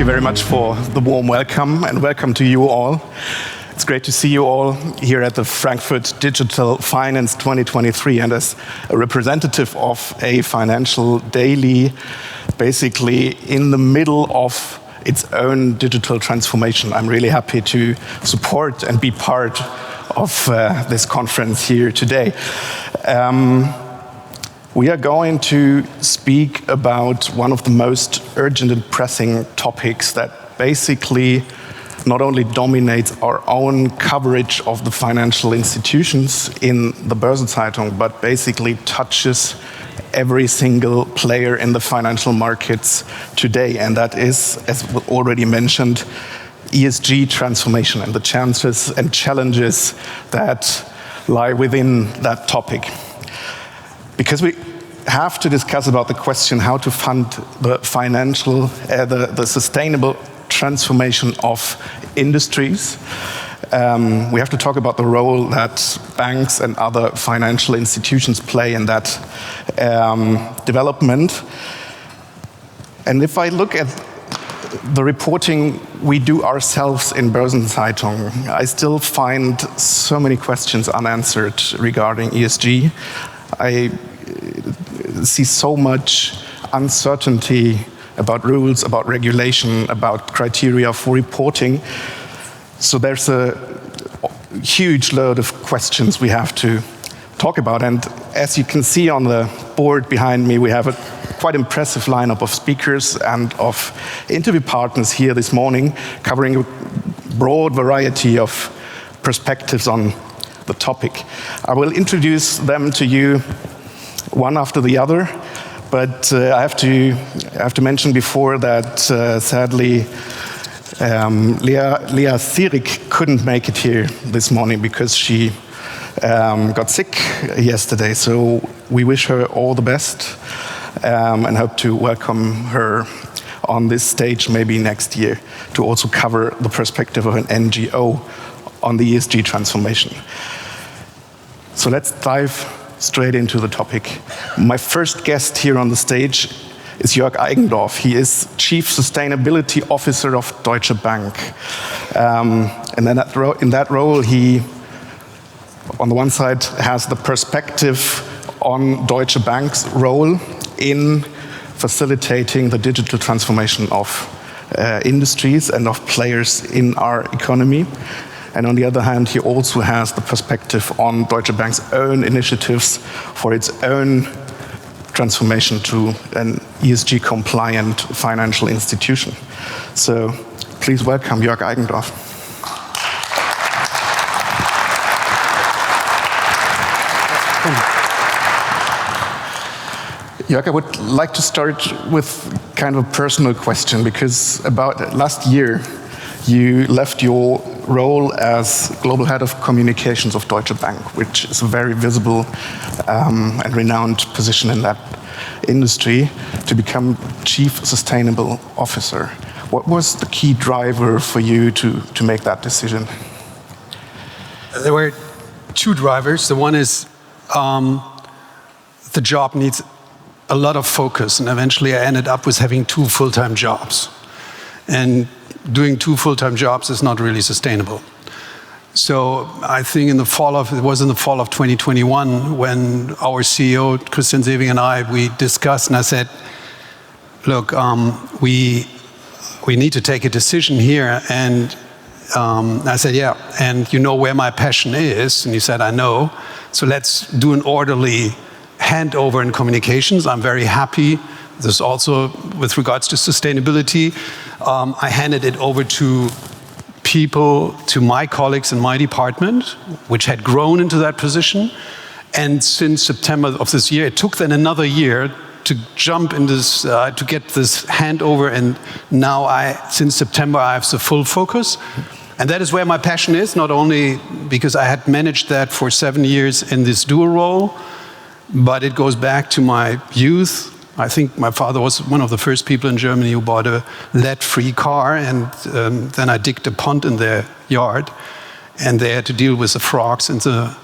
you very much for the warm welcome, and welcome to you all. It's great to see you all here at the Frankfurt Digital Finance 2023, and as a representative of a financial daily, basically in the middle of its own digital transformation, I'm really happy to support and be part of this conference here today. We are going to speak about one of the most urgent and pressing topics that basically not only dominates our own coverage of the financial institutions in the Börsen-Zeitung, but basically touches every single player in the financial markets today. And that is, as already mentioned, ESG transformation and the chances and challenges that lie within that topic. Because we have to discuss about the question how to fund the financial, the sustainable transformation of industries. We have to talk about the role that banks and other financial institutions play in that development. And if I look at the reporting we do ourselves in Börsen-Zeitung, I still find so many questions unanswered regarding ESG. I see so much uncertainty about rules, about regulation, about criteria for reporting. So there's a huge load of questions we have to talk about. And as you can see on the board behind me, we have a quite impressive lineup of speakers and of interview partners here this morning, covering a broad variety of perspectives on the topic. I will introduce them to you one after the other, but I have to mention before that sadly Lea Sierig couldn't make it here this morning because she got sick yesterday. So we wish her all the best and hope to welcome her on this stage maybe next year to also cover the perspective of an NGO on the ESG transformation. So let's dive straight into the topic. My first guest here on the stage is Jörg Eigendorf. He is Chief Sustainability Officer of Deutsche Bank. And then in that role, he, on the one side, has the perspective on Deutsche Bank's role in facilitating the digital transformation of industries and of players in our economy. And on the other hand, he also has the perspective on Deutsche Bank's own initiatives for its own transformation to an ESG-compliant financial institution. So please welcome Jörg Eigendorf. Jörg, I would like to start with kind of a personal question, because about last year, you left your role as global head of communications of Deutsche Bank, which is a very visible and renowned position in that industry, to become Chief Sustainable Officer. What was the key driver for you to make that decision? There were two drivers. The one is the job needs a lot of focus, and eventually I ended up with having two full-time jobs. And doing two full-time jobs is not really sustainable. So I think it was in the fall of 2021 when our CEO, Christian Sewing, and we discussed, and I said, look, we need to take a decision here. And I said, yeah, and you know where my passion is? And he said, I know. So let's do an orderly handover in communications. I'm very happy. This is also with regards to sustainability. I handed it over to people, to my colleagues in my department, which had grown into that position. And since September of this year, it took then another year to jump in this, to get this handover. And now since September, I have the full focus. And that is where my passion is, not only because I had managed that for 7 years in this dual role, but it goes back to my youth. I think my father was one of the first people in Germany who bought a lead-free car, and then I digged a pond in their yard, and they had to deal with the frogs and the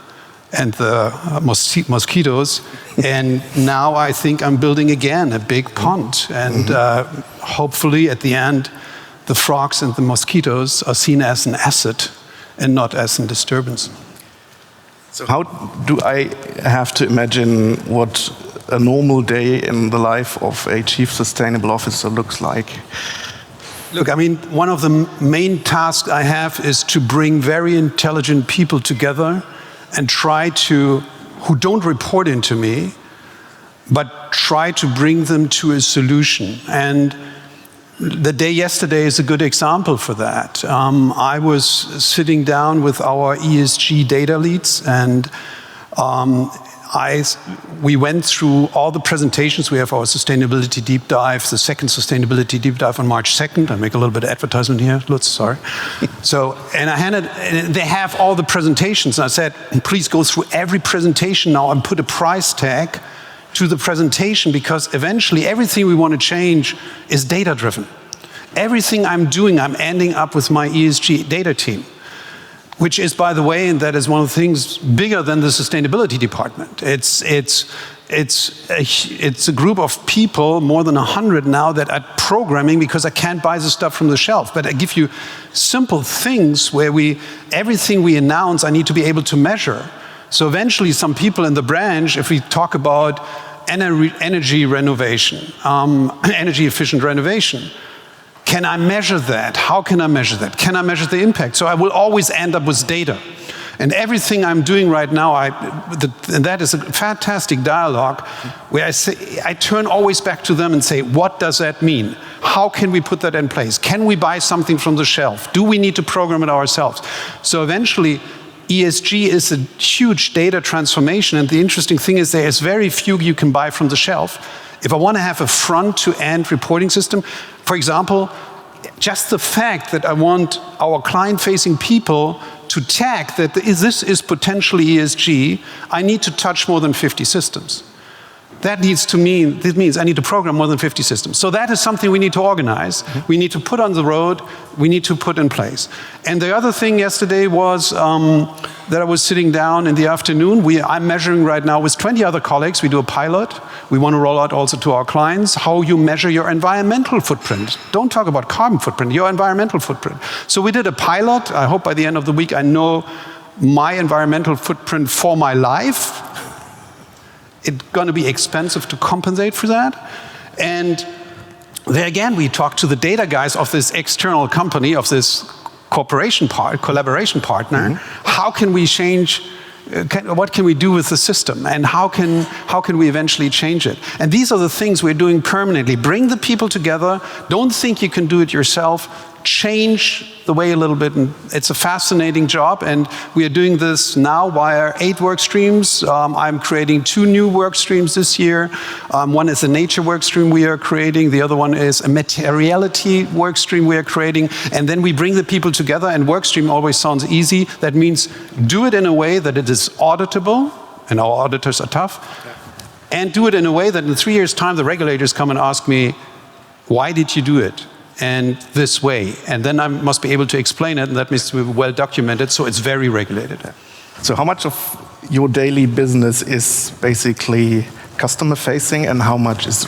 mosquitoes. And now I think I'm building again a big pond, and hopefully at the end the frogs and the mosquitoes are seen as an asset and not as a disturbance. So how do I have to imagine what a normal day in the life of a chief sustainable officer looks like? Look, I mean, one of the main tasks I have is to bring very intelligent people together and try to, who don't report into me, but try to bring them to a solution. And the day yesterday is a good example for that. I was sitting down with our ESG data leads, and we went through all the presentations. We have our sustainability deep dive, the second sustainability deep dive on March 2nd. I make a little bit of advertisement here, Lutz, sorry. And they have all the presentations. And I said, please go through every presentation now and put a price tag to the presentation, because eventually everything we want to change is data-driven. Everything I'm doing, I'm ending up with my ESG data team, which is, by the way, and that is one of the things bigger than the sustainability department. It's a group of people, more than 100 now, that are programming, because I can't buy the stuff from the shelf. But I give you simple things where everything we announce, I need to be able to measure. So eventually some people in the branch, if we talk about energy renovation, energy efficient renovation, can I measure that? How can I measure that? Can I measure the impact? So I will always end up with data. And everything I'm doing right now, and that is a fantastic dialogue, where I turn always back to them and say, what does that mean? How can we put that in place? Can we buy something from the shelf? Do we need to program it ourselves? So eventually, ESG is a huge data transformation, and the interesting thing is there is very few you can buy from the shelf. If I want to have a front-to-end reporting system, for example, just the fact that I want our client-facing people to tag that this is potentially ESG, I need to touch more than 50 systems. That means I need to program more than 50 systems. So that is something we need to organize. We need to put on the road. We need to put in place. And the other thing yesterday was that I was sitting down in the afternoon. I'm measuring right now with 20 other colleagues. We do a pilot. We want to roll out also to our clients how you measure your environmental footprint. Don't talk about carbon footprint, your environmental footprint. So we did a pilot. I hope by the end of the week I know my environmental footprint for my life. It's going to be expensive to compensate for that. And there again, we talked to the data guys of this external company, of this collaboration partner. How can we change, what can we do with the system? And how can we eventually change it? And these are the things we're doing permanently. Bring the people together. Don't think you can do it yourself. Change the way a little bit. And it's a fascinating job, and we are doing this now via 8 work streams. I'm creating 2 new work streams this year. One is a nature work stream we are creating. The other one is a materiality work stream we are creating. And then we bring the people together, and work stream always sounds easy. That means do it in a way that it is auditable, and our auditors are tough, and do it in a way that in 3 years' time the regulators come and ask me, why did you do it? And this way, and then I must be able to explain it, and that means to be well documented, so it's very regulated. So how much of your daily business is basically customer facing, and how much is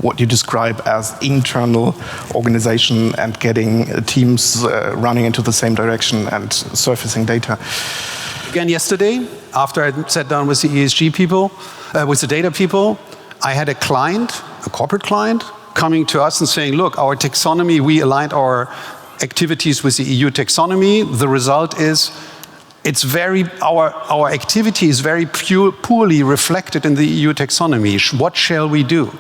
what you describe as internal organization and getting teams running into the same direction and surfacing data? Again, yesterday, after I sat down with the ESG people, with the data people, I had a client, a corporate client, coming to us and saying, look, our taxonomy, we aligned our activities with the EU taxonomy. The result is our activity is very poorly reflected in the EU taxonomy. What shall we do?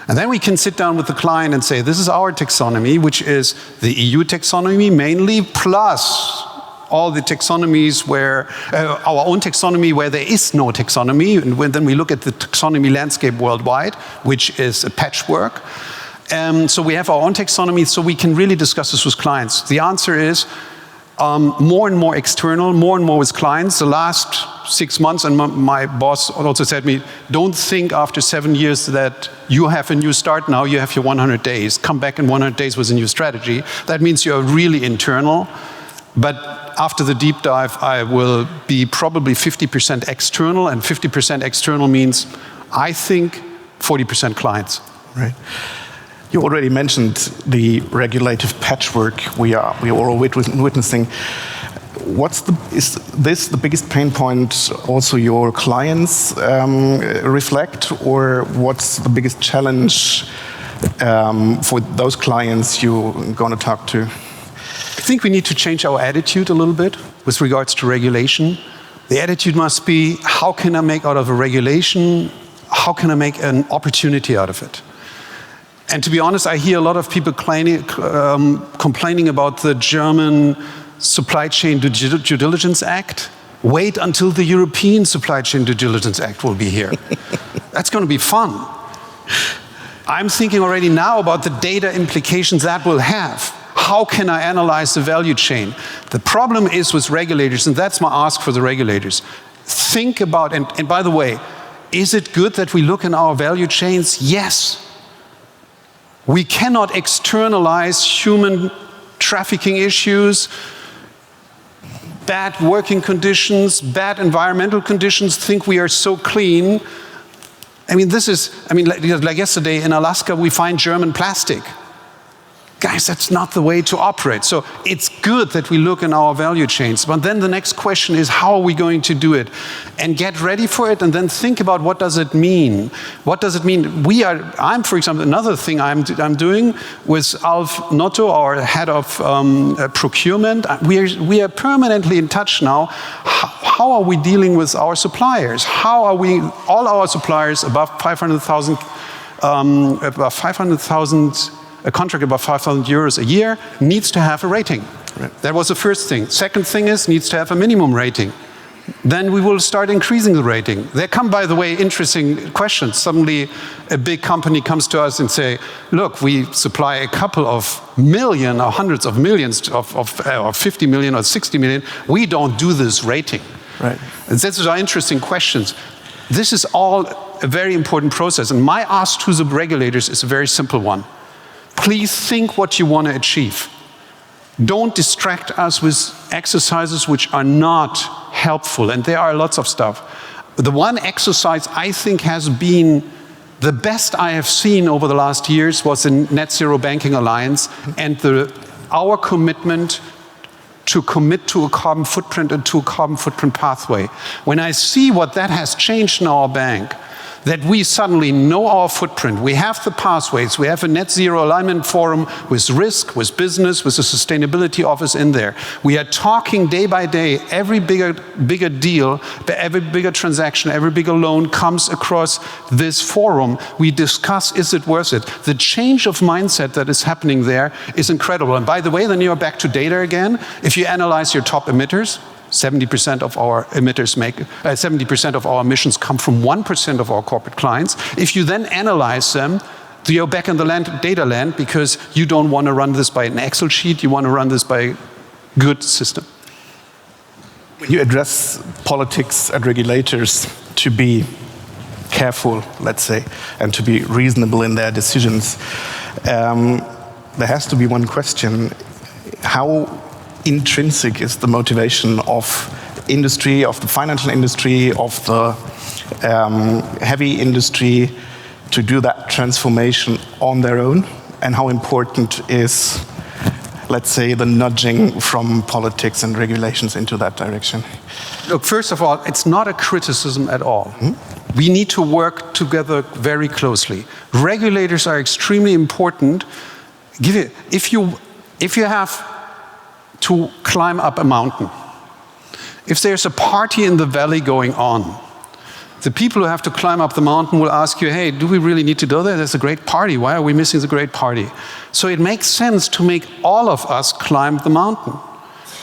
And then we can sit down with the client and say, this is our taxonomy, which is the EU taxonomy mainly, plus all the taxonomies where, our own taxonomy where there is no taxonomy. And then we look at the taxonomy landscape worldwide, which is a patchwork. So we have our own taxonomy, so we can really discuss this with clients. The answer is more and more external, more and more with clients. The last 6 months, and my boss also said to me, don't think after 7 years that you have a new start now, you have your 100 days. Come back in 100 days with a new strategy. That means you're really internal. But after the deep dive, I will be probably 50% external, and 50% external means, I think, 40% clients. Right. You already mentioned the regulative patchwork we are all witnessing. Is this the biggest pain point also your clients reflect, or what's the biggest challenge for those clients you're going to talk to? I think we need to change our attitude a little bit with regards to regulation. The attitude must be, how can I make out of a regulation, how can I make an opportunity out of it? And to be honest, I hear a lot of people complaining about the German Supply Chain Due Diligence Act. Wait until the European Supply Chain Due Diligence Act will be here. That's going to be fun. I'm thinking already now about the data implications that will have. How can I analyze the value chain? The problem is with regulators, and that's my ask for the regulators. Think about, and by the way, is it good that we look in our value chains? Yes. We cannot externalize human trafficking issues, bad working conditions, bad environmental conditions, think we are so clean. I mean, like yesterday in Alaska, we find German plastic. Guys, that's not the way to operate. So it's good that we look in our value chains. But then the next question is, how are we going to do it? And get ready for it, and then think about, what does it mean? What does it mean? I'm, for example, another thing I'm doing with Alf Notto, our head of procurement. We are permanently in touch now. How are we dealing with our suppliers? How are we, all our suppliers above 500,000, a contract above 5,000 euros a year needs to have a rating. Right. That was the first thing. Second thing is, needs to have a minimum rating. Then we will start increasing the rating. There come, by the way, interesting questions. Suddenly a big company comes to us and say, look, we supply a couple of million or hundreds of millions or 50 million or 60 million. We don't do this rating. Right. And these are interesting questions. This is all a very important process. And my ask to the regulators is a very simple one. Please think what you want to achieve. Don't distract us with exercises which are not helpful, and there are lots of stuff. The one exercise I think has been the best I have seen over the last years was the Net Zero Banking Alliance and our commitment to commit to a carbon footprint and to a carbon footprint pathway. When I see what that has changed in our bank, that we suddenly know our footprint, we have the pathways, we have a net zero alignment forum with risk, with business, with a sustainability office in there. We are talking day by day, every bigger deal, every bigger transaction, every bigger loan comes across this forum. We discuss, is it worth it? The change of mindset that is happening there is incredible. And by the way, then you're back to data again. If you analyze your top emitters, 70% of our emitters 70% of our emissions come from 1% of our corporate clients. If you then analyze them, you're back in the data land, because you don't want to run this by an Excel sheet, you want to run this by a good system. When you address politics and regulators to be careful, let's say, and to be reasonable in their decisions, there has to be one question. How intrinsic is the motivation of industry, of the financial industry, of the heavy industry to do that transformation on their own? And how important is, let's say, the nudging from politics and regulations into that direction? Look, first of all, it's not a criticism at all. Mm-hmm. We need to work together very closely. Regulators are extremely important. If you have to climb up a mountain, if there's a party in the valley going on, the people who have to climb up the mountain will ask you, hey, do we really need to go there? There's a great party. Why are we missing the great party? So it makes sense to make all of us climb the mountain.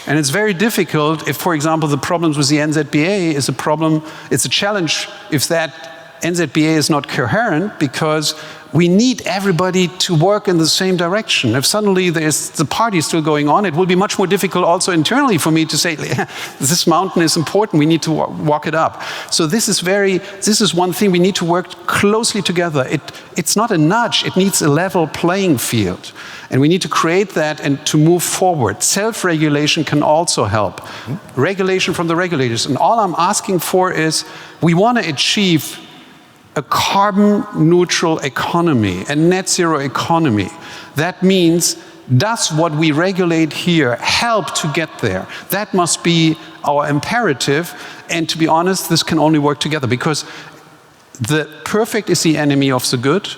And it's very difficult if, for example, the problems with the NZBA is a problem, it's a challenge if that NZBA is not coherent, because we need everybody to work in the same direction. If suddenly there's the party still going on, it will be much more difficult also internally for me to say, this mountain is important, we need to walk it up. So this is one thing, we need to work closely together. It's not a nudge, it needs a level playing field. And we need to create that and to move forward. Self-regulation can also help. Regulation from the regulators. And all I'm asking for is, we want to achieve a carbon neutral economy, a net zero economy. That means, does what we regulate here help to get there? That must be our imperative. And to be honest, this can only work together, because the perfect is the enemy of the good.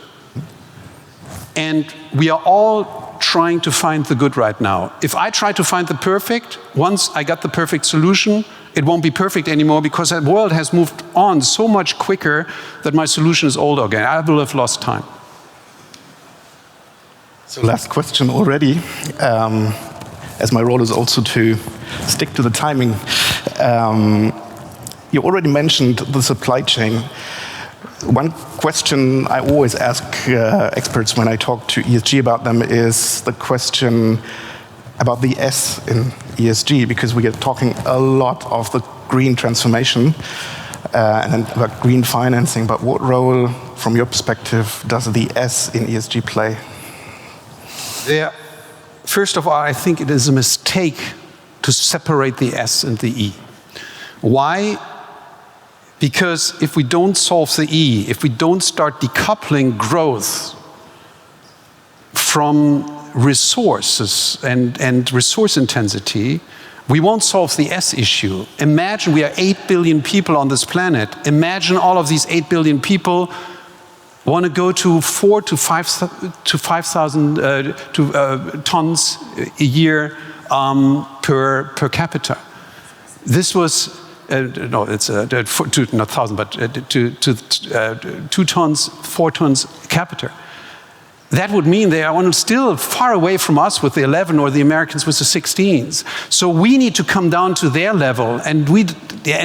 And we are all trying to find the good right now. If I try to find the perfect, once I got the perfect solution, it won't be perfect anymore, because the world has moved on so much quicker that my solution is old again. I will have lost time. So last question already, as my role is also to stick to the timing. You already mentioned the supply chain. One question I always ask experts when I talk to ESG about them is the question about the S in ESG, because we are talking a lot of the green transformation and about green financing, but what role, from your perspective, does the S in ESG play? First of all, I think it is a mistake to separate the S and the E. Why? Because if we don't solve the E, if we don't start decoupling growth from resources and resource intensity, we won't solve the S issue. Imagine we are 8 billion people on this planet. Imagine all of these 8 billion people want to go to 4 to 5,000 tons a year per capita. This was no, it's not 1,000, but to 2 tons, 4 tons capita. That would mean they are still far away from us with the 11, or the Americans with the 16s. So we need to come down to their level, and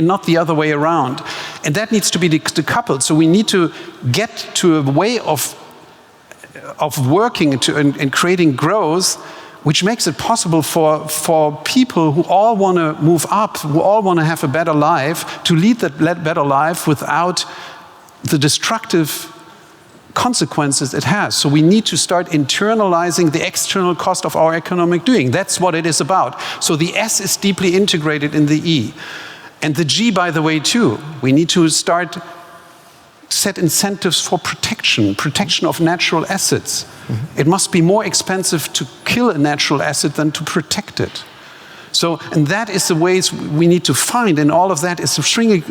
not the other way around. And that needs to be decoupled. So we need to get to a way of working and creating growth, which makes it possible for people who all want to move up, who all want to have a better life, to lead that better life without the destructive consequences it has. So we need to start internalizing the external cost of our economic doing. That's what it is about. So the S is deeply integrated in the E. And the G, by the way, too. We need to set incentives for protection of natural assets. Mm-hmm. It must be more expensive to kill a natural asset than to protect it. So, and that is the ways we need to find, and all of that is strongly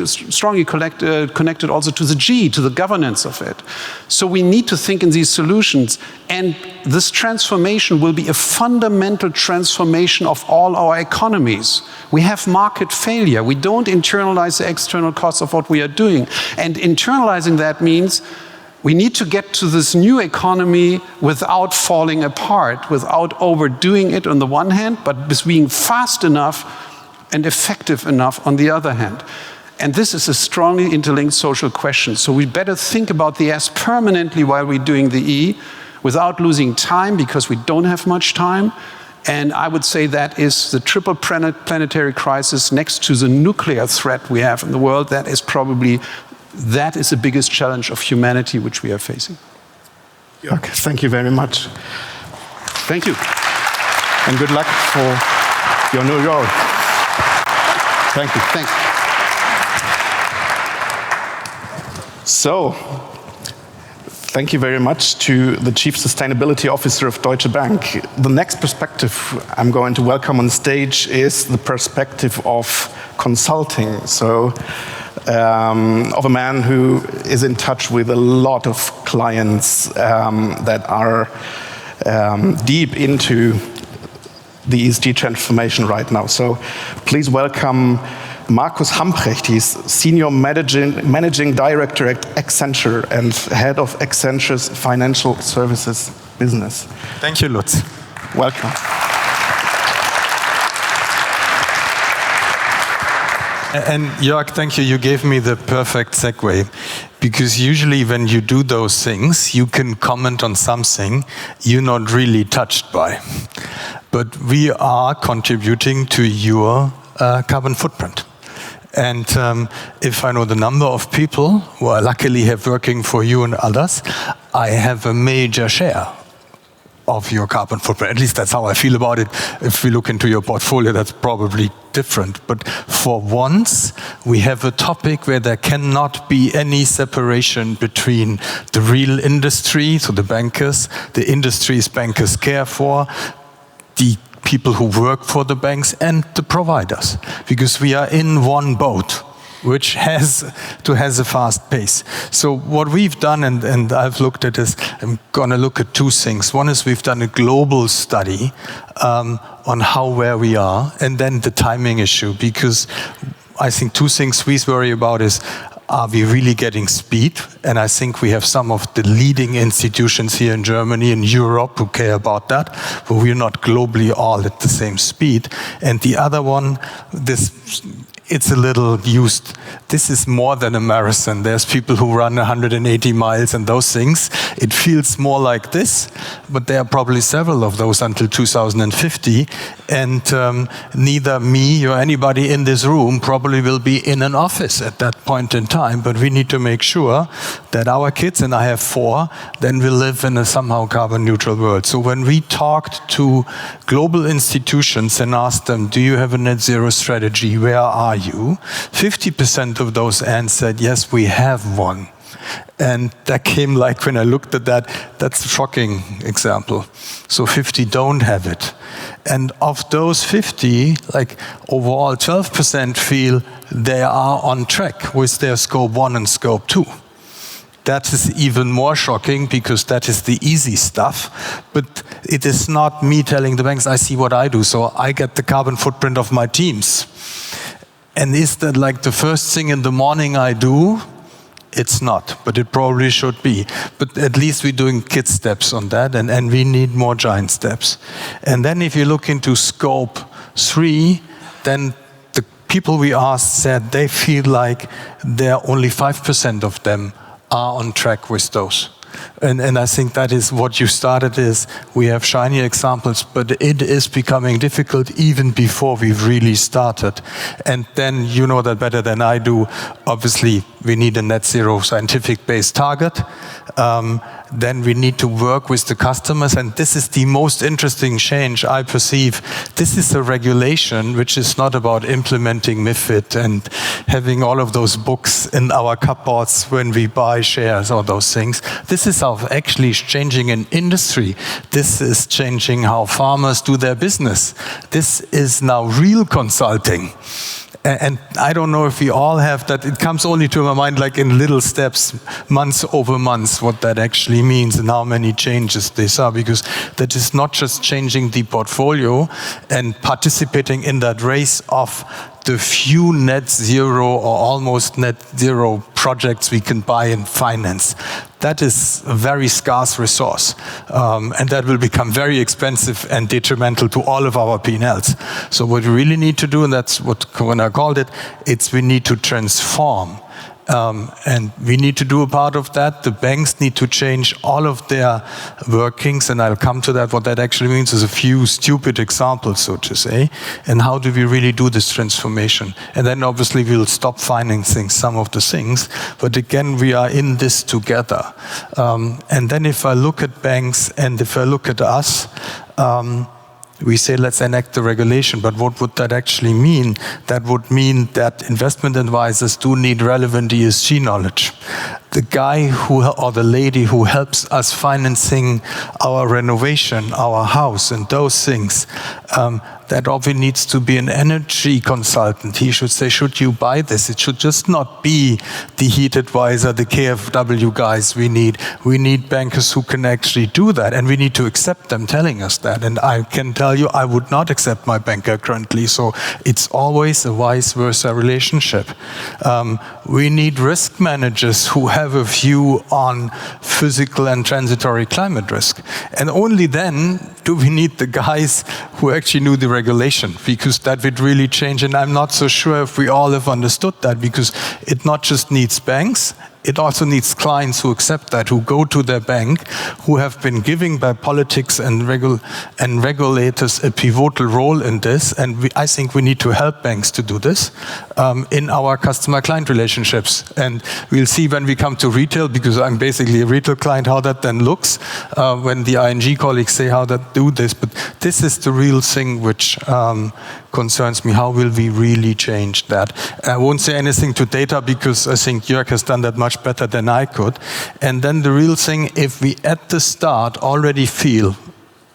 connected also to the G, to the governance of it. So we need to think in these solutions, and this transformation will be a fundamental transformation of all our economies. We have market failure. We don't internalize the external costs of what we are doing. And internalizing that means we need to get to this new economy without falling apart, without overdoing it on the one hand, but being fast enough and effective enough on the other hand. And this is a strongly interlinked social question. So we better think about the S permanently while we're doing the E, without losing time, because we don't have much time. And I would say that is the triple planetary crisis next to the nuclear threat we have in the world. That is the biggest challenge of humanity which we are facing. Jörg, thank you very much. Thank you. And good luck for your new role. Thank you. Thanks. So, thank you very much to the Chief Sustainability Officer of Deutsche Bank. The next perspective I'm going to welcome on stage is the perspective of consulting. So, of a man who is in touch with a lot of clients that are deep into the ESG transformation right now. So please welcome Markus Hamprecht. He's Senior Managing Director at Accenture and Head of Accenture's Financial Services Business. Thank you, Lutz. Welcome. And Jörg, thank you. You gave me the perfect segue, because usually when you do those things, you can comment on something you're not really touched by. But we are contributing to your carbon footprint. And if I know the number of people who I luckily have working for you and others, I have a major share of your carbon footprint. At least that's how I feel about it. If we look into your portfolio, that's probably different. But for once, we have a topic where there cannot be any separation between the real industry, so the bankers, the industries bankers care for, the people who work for the banks, and the providers. Because we are in one boat, which has a fast pace. So what we've done, and I've looked at this, I'm going to look at two things. One is we've done a global study on where we are, and then the timing issue, because I think two things we worry about is, are we really getting speed? And I think we have some of the leading institutions here in Germany and Europe who care about that, but we're not globally all at the same speed. And the other one, it's a little used. This is more than a marathon. There's people who run 180 miles and those things. It feels more like this, but there are probably several of those until 2050. And neither me or anybody in this room probably will be in an office at that point in time. But we need to make sure that our kids, and I have 4, then will live in a somehow carbon neutral world. So when we talked to global institutions and asked them, do you have a net zero strategy? Where are you? 50% of those answered, yes, we have one. And that came like, when I looked at that, that's a shocking example. So 50 don't have it. And of those 50, like overall 12% feel they are on track with their scope 1 and scope 2. That is even more shocking because that is the easy stuff. But it is not me telling the banks, I see what I do, so I get the carbon footprint of my teams. And is that like the first thing in the morning I do? It's not, but it probably should be. But at least we're doing kid steps on that, and we need more giant steps. And then if you look into scope 3, then the people we asked said they feel like there are only 5% of them are on track with those. And I think that is what you started is, we have shiny examples, but it is becoming difficult even before we've really started. And then you know that better than I do. Obviously, we need a net zero scientific-based target. Then we need to work with the customers, and this is the most interesting change I perceive. This is a regulation which is not about implementing MiFID and having all of those books in our cupboards when we buy shares or those things. This is actually changing an industry. This is changing how farmers do their business. This is now real consulting. And I don't know if we all have that. It comes only to my mind like in little steps, months over months, what that actually means and how many changes these are, because that is not just changing the portfolio and participating in that race of the few net zero or almost net zero projects we can buy and finance. That is a very scarce resource, and that will become very expensive and detrimental to all of our P&Ls. So what we really need to do, and that's what Corinna called it, we need to transform. And we need to do a part of that. The banks need to change all of their workings, and I'll come to that. What that actually means is a few stupid examples, so to say, and how do we really do this transformation? And then obviously we'll stop financing some of the things, but again, we are in this together. And then if I look at banks and if I look at us, we say let's enact the regulation, but what would that actually mean? That would mean that investment advisors do need relevant ESG knowledge. The guy or the lady who helps us financing our renovation, our house and those things, that obviously needs to be an energy consultant. He should say, should you buy this? It should just not be the heat advisor, the KfW guys we need. We need bankers who can actually do that, and we need to accept them telling us that. And I can tell you, I would not accept my banker currently, so it's always a vice versa relationship. We need risk managers who have a view on physical and transitory climate risk. And only then do we need the guys who actually knew the regulation, because that would really change. And I'm not so sure if we all have understood that, because it not just needs banks, it also needs clients who accept that, who go to their bank, who have been given by politics and regulators a pivotal role in this. And I think we need to help banks to do this in our customer-client relationships. And we'll see when we come to retail, because I'm basically a retail client, how that then looks when the ING colleagues say how that do this. But this is the real thing which concerns me. How will we really change that? I won't say anything to data, because I think Jörg has done that much better than I could. And then the real thing, if we at the start already feel,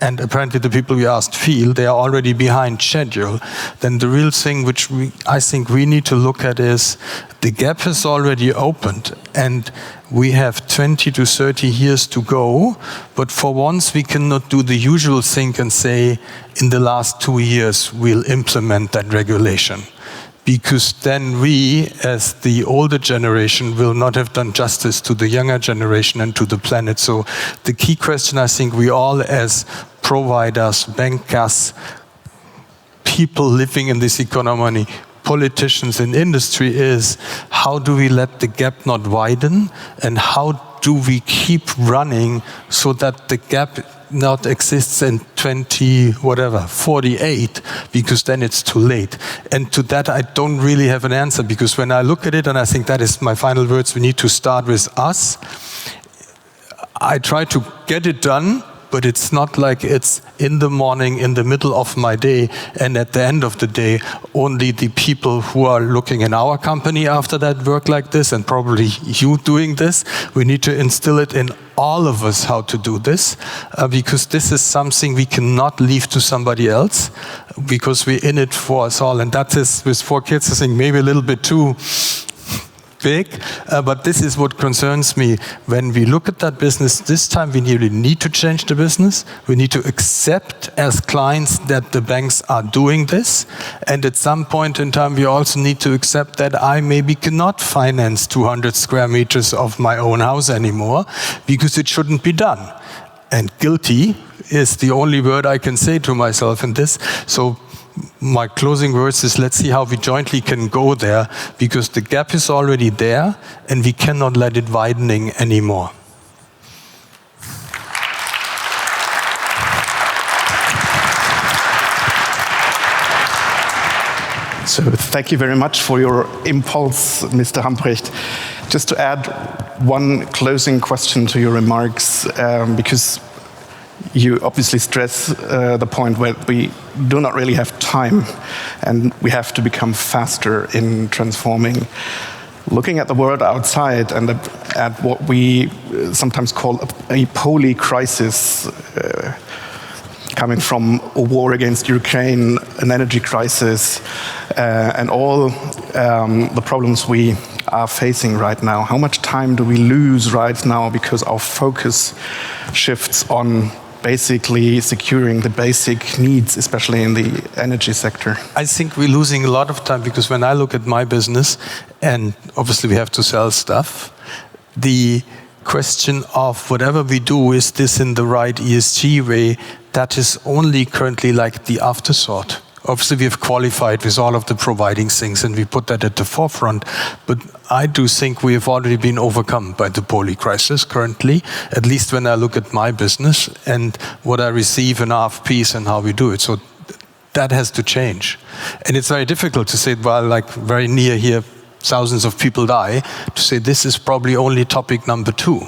and apparently the people we asked feel they are already behind schedule, then the real thing which I think we need to look at is the gap has already opened and we have 20 to 30 years to go, but for once we cannot do the usual thing and say in the last 2 years we'll implement that regulation. Because then we, as the older generation, will not have done justice to the younger generation and to the planet. So the key question I think we all as providers, bankers, people living in this economy, politicians in industry is, how do we let the gap not widen, and how do we keep running so that the gap not exists in 48, because then it's too late. And to that I don't really have an answer, because when I look at it, and I think that is my final words, we need to start with us. I try to get it done, but it's not like it's in the morning, in the middle of my day, and at the end of the day, only the people who are looking in our company after that work like this, and probably you doing this. We need to instill it in all of us how to do this, because this is something we cannot leave to somebody else, because we're in it for us all. And that is, with 4 kids, I think maybe a little bit too big, but this is what concerns me. When we look at that business, this time we really need to change the business. We need to accept as clients that the banks are doing this. And at some point in time, we also need to accept that I maybe cannot finance 200 square meters of my own house anymore, because it shouldn't be done. And guilty is the only word I can say to myself in this. So my closing words is, let's see how we jointly can go there, because the gap is already there and we cannot let it widening anymore. So thank you very much for your impulse, Mr. Hamprecht. Just to add one closing question to your remarks, because you obviously stress the point where we do not really have time and we have to become faster in transforming. Looking at the world outside and at what we sometimes call a poly crisis, coming from a war against Ukraine, an energy crisis, and all the problems we are facing right now. How much time do we lose right now because our focus shifts on basically securing the basic needs, especially in the energy sector? I think we're losing a lot of time, because when I look at my business, and obviously we have to sell stuff, the question of whatever we do, is this in the right ESG way, that is only currently like the afterthought. Obviously we have qualified with all of the providing things and we put that at the forefront, but I do think we have already been overcome by the poly crisis currently, at least when I look at my business and what I receive in RFPs and how we do it. So that has to change. And it's very difficult to say, well, like very near here, thousands of people die, to say this is probably only topic number 2.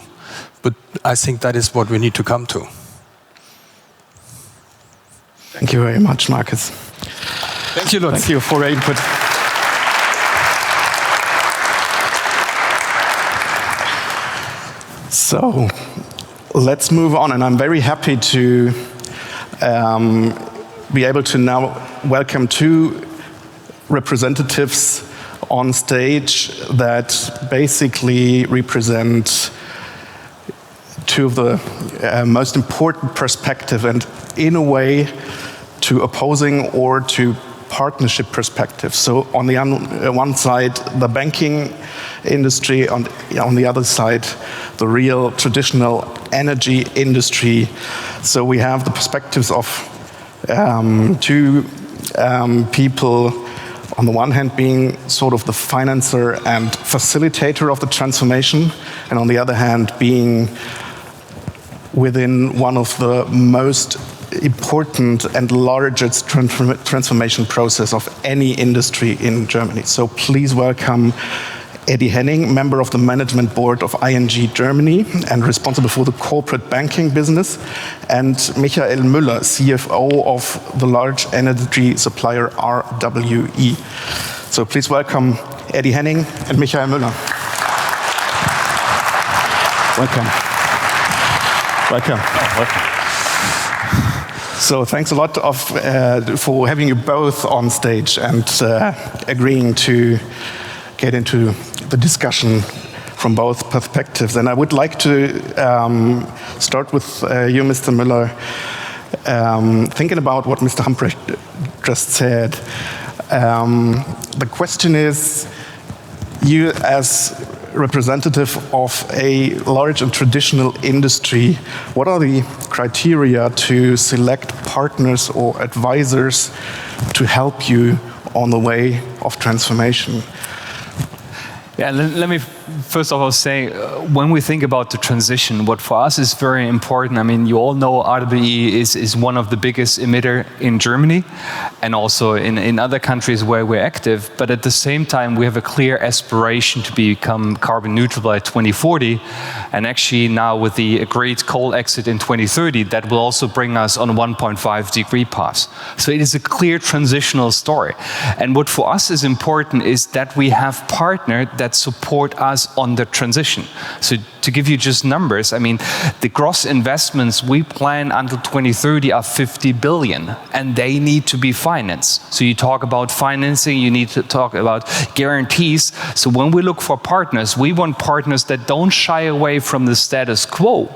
But I think that is what we need to come to. Thank you very much, Markus. Thank you, Lutz. Thank you for your input. So let's move on, and I'm very happy to be able to now welcome 2 representatives on stage that basically represent 2 of the most important perspectives, and in a way to opposing or to partnership perspectives. So on the one side, the banking industry, on the other side, the real traditional energy industry. So we have the perspectives of 2 people On the one hand, being sort of the financer and facilitator of the transformation, and on the other hand, being within one of the most important and largest transformation process of any industry in Germany. So please welcome Eddy, Henning, member of the management board of ING Germany and responsible for the corporate banking business, and Michael Müller, CFO of the large energy supplier RWE. So please welcome Eddy, Henning and Michael Müller. Welcome. Welcome. Welcome. So thanks a lot for having you both on stage and agreeing to get into the discussion from both perspectives. And I would like to start with you, Mr. Müller, thinking about what Mr. Hamprecht just said. The question is, you as representative of a large and traditional industry, what are the criteria to select partners or advisors to help you on the way of transformation? Yeah, let me first of all say, when we think about the transition, what for us is very important, I mean, you all know RWE is one of the biggest emitter in Germany and also in other countries where we're active, but at the same time, we have a clear aspiration to become carbon neutral by 2040, and actually now with the agreed coal exit in 2030, that will also bring us on a 1.5 degree path. So it is a clear transitional story. And what for us is important is that we have partners that support us on the transition. So to give you just numbers, I mean, the gross investments we plan until 2030 are 50 billion, and they need to be financed. So you talk about financing, you need to talk about guarantees. So when we look for partners, we want partners that don't shy away from the status quo,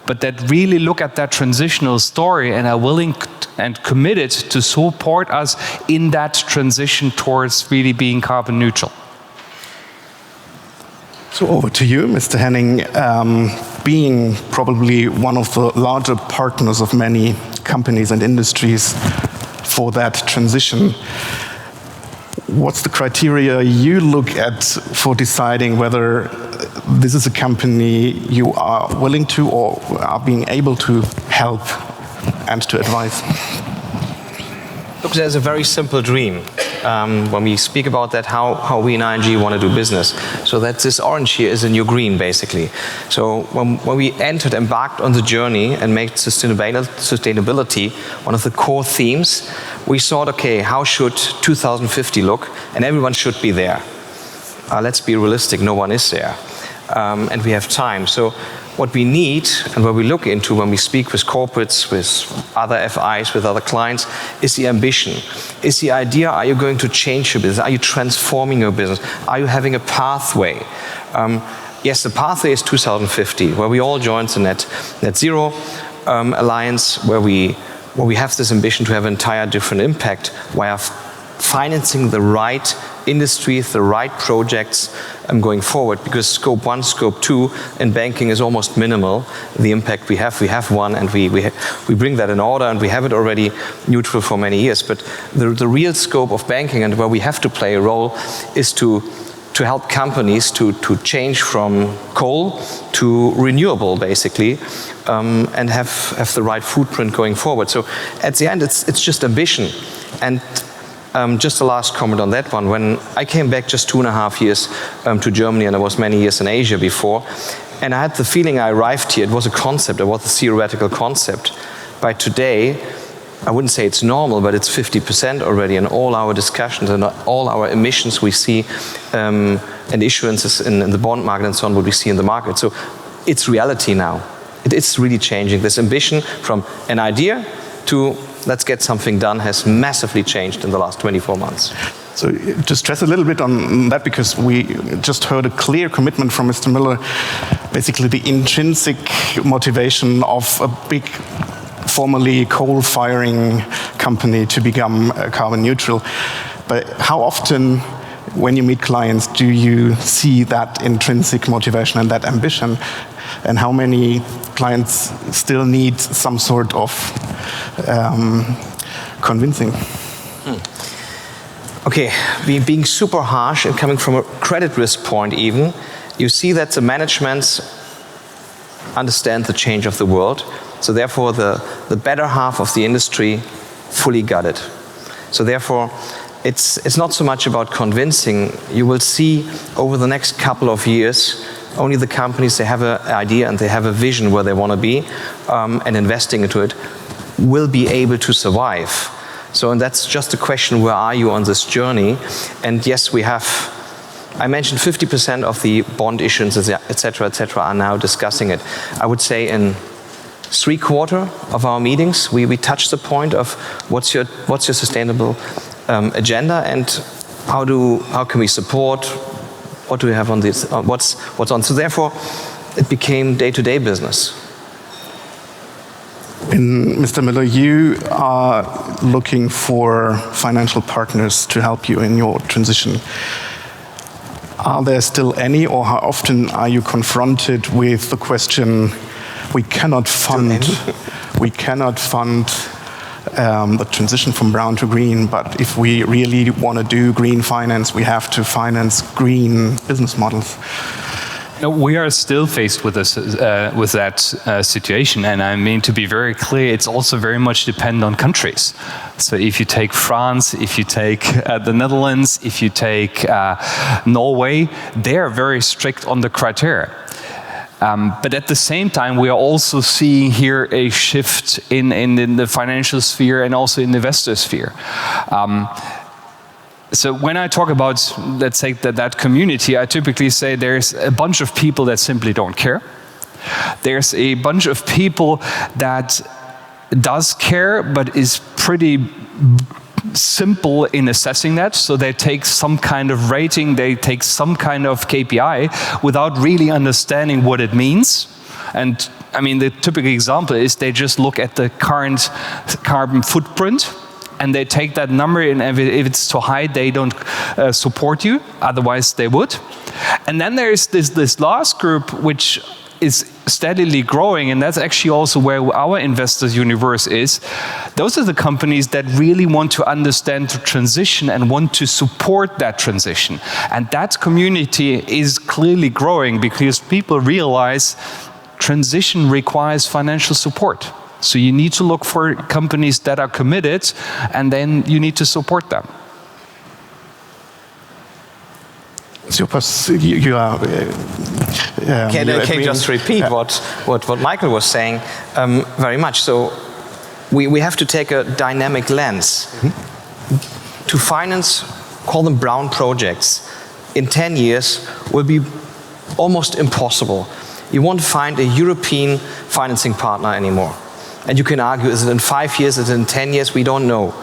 but that really look at that transitional story and are willing and committed to support us in that transition towards really being carbon neutral. So over to you, Mr. Henning. Being probably one of the larger partners of many companies and industries for that transition, what's the criteria you look at for deciding whether this is a company you are willing to or are being able to help and to advise? Look, there's a very simple dream when we speak about that, how we in ING want to do business. So that this orange here is a new green, basically. So when we embarked on the journey and made sustainability one of the core themes, we thought, okay, how should 2050 look? And everyone should be there. Let's be realistic, no one is there. And we have time. So what we need and what we look into when we speak with corporates, with other FIs, with other clients, is the ambition. Is the idea, are you going to change your business? Are you transforming your business? Are you having a pathway? Yes, the pathway is 2050, where we all joined the Net Zero Alliance, where we have this ambition to have an entire different impact via financing the right industries, the right projects going forward, because scope 1, scope 2 in banking is almost minimal. The impact we have one, and we bring that in order, and we have it already neutral for many years. But the real scope of banking and where we have to play a role is to help companies to change from coal to renewable, basically, and have the right footprint going forward. So at the end, it's just ambition. And just the last comment on that one. When I came back just 2.5 years to Germany, and I was many years in Asia before, and I had the feeling I arrived here, it was a concept, it was a theoretical concept. By today, I wouldn't say it's normal, but it's 50% already in all our discussions and all our emissions we see and issuances in the bond market and so on, what we see in the market. So it's reality now. It's really changing. This ambition from an idea to let's get something done has massively changed in the last 24 months. So to stress a little bit on that, because we just heard a clear commitment from Mr. Müller, basically the intrinsic motivation of a big, formerly coal-firing company to become carbon neutral. But how often, when you meet clients, do you see that intrinsic motivation and that ambition? And how many clients still need some sort of convincing? okay, being super harsh and coming from a credit risk point even, you see that the managements understand the change of the world. So therefore, the better half of the industry fully got it. So therefore, it's not so much about convincing. You will see over the next couple of years, only the companies, they have an idea and they have a vision where they want to be, and investing into it, will be able to survive. So, and that's just a question, where are you on this journey? And yes, we have, I mentioned 50% of the bond issuances, et cetera, are now discussing it. I would say in 3/4 of our meetings, we touch the point of what's your sustainable agenda, and how can we support, what do we have on this, what's on. So therefore, it became day-to-day business. And Mr. Müller, you are looking for financial partners to help you in your transition. Are there still any, or how often are you confronted with the question, we cannot fund the transition from brown to green, but if we really want to do green finance, we have to finance green business models? No, we are still faced with this, with that situation, and I mean, to be very clear, it's also very much dependent on countries. So if you take France, if you take the Netherlands, if you take Norway, they are very strict on the criteria. But at the same time, we are also seeing here a shift in the financial sphere and also in the investor sphere. So when I talk about, let's say, that community, I typically say there's a bunch of people that simply don't care. There's a bunch of people that does care, but is pretty simple in assessing that. So they take some kind of rating, they take some kind of KPI without really understanding what it means. And I mean, the typical example is they just look at the current carbon footprint, and they take that number, and if it's too high, they don't support you, otherwise they would. And then there's this last group, which is steadily growing, and that's actually also where our investors universe is. Those are the companies that really want to understand the transition and want to support that transition. And that community is clearly growing because people realize transition requires financial support. So you need to look for companies that are committed, and then you need to support them. Super. You are. Can I just repeat what Michael was saying very much? So we have to take a dynamic lens. To finance, call them brown projects, in 10 years will be almost impossible. You won't find a European financing partner anymore. And you can argue, is it in 5 years, is it in 10 years? We don't know.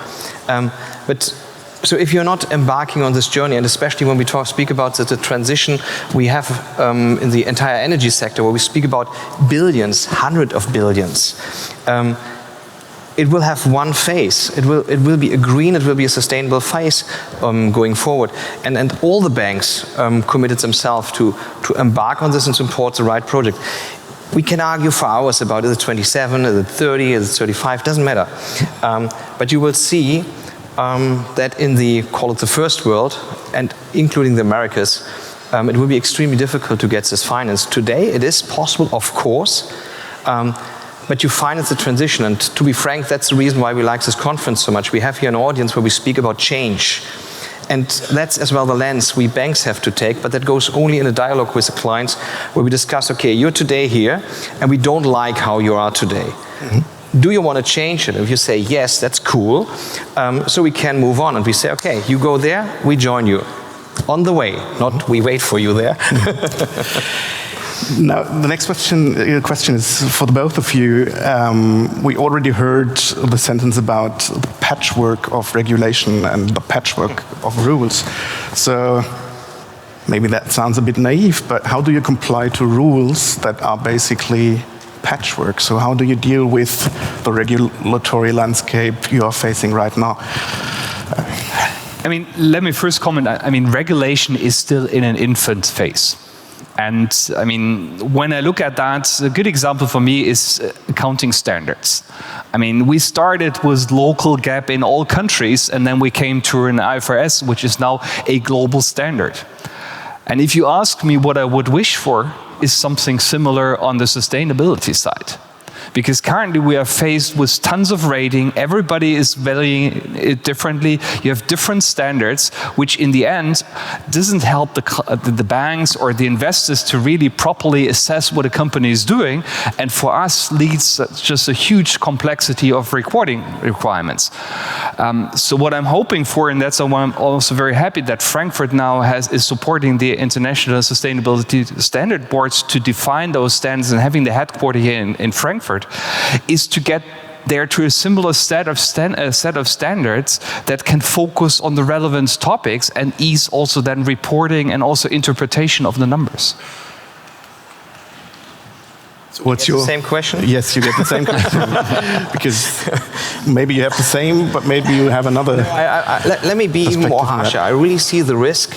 So if you're not embarking on this journey, and especially when we speak about the transition we have in the entire energy sector, where we speak about billions, hundreds of billions, it will have one phase. It will be a green, it will be a sustainable phase going forward. And all the banks committed themselves to embark on this and support the right project. We can argue for hours about, is it 27, is it 30, is it 35, doesn't matter. But you will see that in call it the first world, and including the Americas, it will be extremely difficult to get this financed. Today it is possible, of course, but you finance the transition. And to be frank, that's the reason why we like this conference so much. We have here an audience where we speak about change. And that's as well the lens we banks have to take, but that goes only in a dialogue with the clients, where we discuss, okay, you're today here, and we don't like how you are today. Do you want to change it? If you say yes, that's cool. So we can move on, and we say, okay, you go there, we join you. On the way, not we wait for you there. Now, the next question is for the both of you. We already heard the sentence about the patchwork of regulation and the patchwork of rules. So maybe that sounds a bit naive, but how do you comply to rules that are basically patchwork? So how do you deal with the regulatory landscape you are facing right now? I mean, let me first comment. I mean, regulation is still in an infant phase. And I mean, when I look at that, a good example for me is accounting standards. I mean, we started with local GAAP in all countries, and then we came to an IFRS, which is now a global standard. And if you ask me what I would wish for, is something similar on the sustainability side. Because currently we are faced with tons of rating, everybody is valuing it differently, you have different standards, which in the end doesn't help the banks or the investors to really properly assess what a company is doing, and for us leads just a huge complexity of reporting requirements. So what I'm hoping for, and that's why I'm also very happy that Frankfurt now is supporting the international sustainability standard boards to define those standards, and having the headquarters here in Frankfurt, is to get there to a similar set of standards that can focus on the relevant topics and ease also then reporting and also interpretation of the numbers. So what's your same question? Yes, you get the same question. Because maybe you have the same, but maybe you have another. Let me be even more harsher. I really see the risk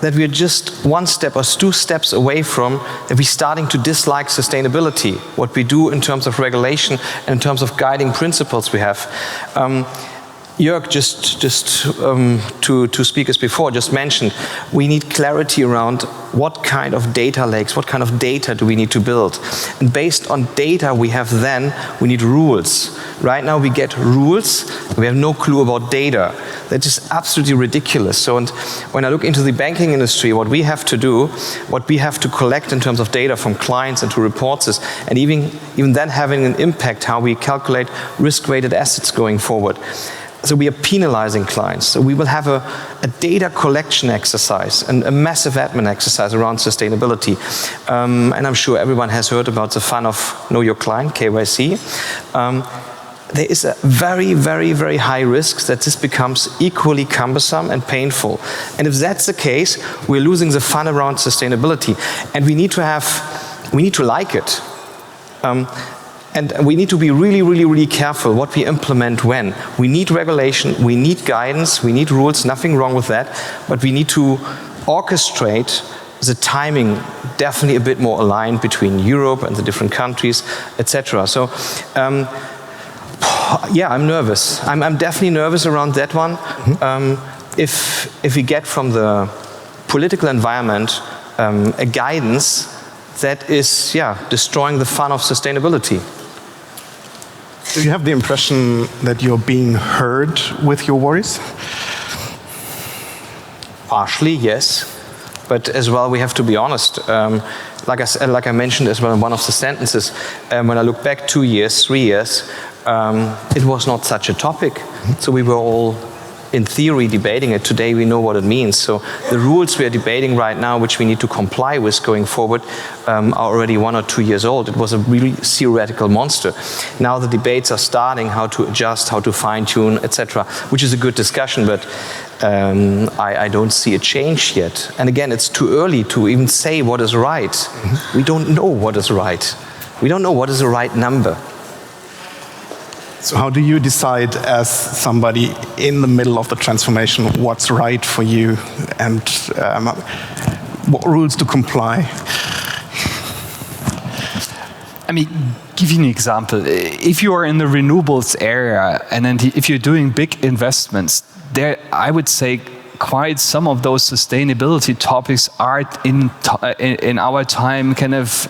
that we're just one step or two steps away from that we're starting to dislike sustainability, what we do in terms of regulation and in terms of guiding principles we have. Jörg, just to speakers before, just mentioned, we need clarity around what kind of data lakes, what kind of data do we need to build. And based on data we have then, we need rules. Right now we get rules, we have no clue about data. That is absolutely ridiculous. So, and when I look into the banking industry, what we have to do, what we have to collect in terms of data from clients and to reports is, and even then having an impact how we calculate risk-weighted assets going forward. So we are penalizing clients. So we will have a data collection exercise and a massive admin exercise around sustainability. And I'm sure everyone has heard about the fun of Know Your Client, KYC. There is a very, very, very high risk that this becomes equally cumbersome and painful. And if that's the case, we're losing the fun around sustainability. And we need to like it. And we need to be really, really, really careful what we implement when. We need regulation, we need guidance, we need rules, nothing wrong with that, but we need to orchestrate the timing definitely a bit more aligned between Europe and the different countries, etc. So, yeah, I'm nervous. I'm definitely nervous around that one. If we get from the political environment a guidance that is, destroying the fun of sustainability. Do you have the impression that you're being heard with your worries? Partially, yes. But as well, we have to be honest. Like I mentioned as well in one of the sentences, when I look back 2 years, 3 years, it was not such a topic. So we were all, in theory, debating it. Today we know what it means. So the rules we are debating right now, which we need to comply with going forward, are already 1 or 2 years old. It was a really theoretical monster. Now the debates are starting, how to adjust, how to fine-tune, etc., which is a good discussion, but I don't see a change yet. And again, it's too early to even say what is right. We don't know what is right. We don't know what is the right number. So how do you decide as somebody in the middle of the transformation what's right for you and what rules to comply? I mean, give you an example. If you are in the renewables area and then if you're doing big investments, there I would say quite some of those sustainability topics are in our time kind of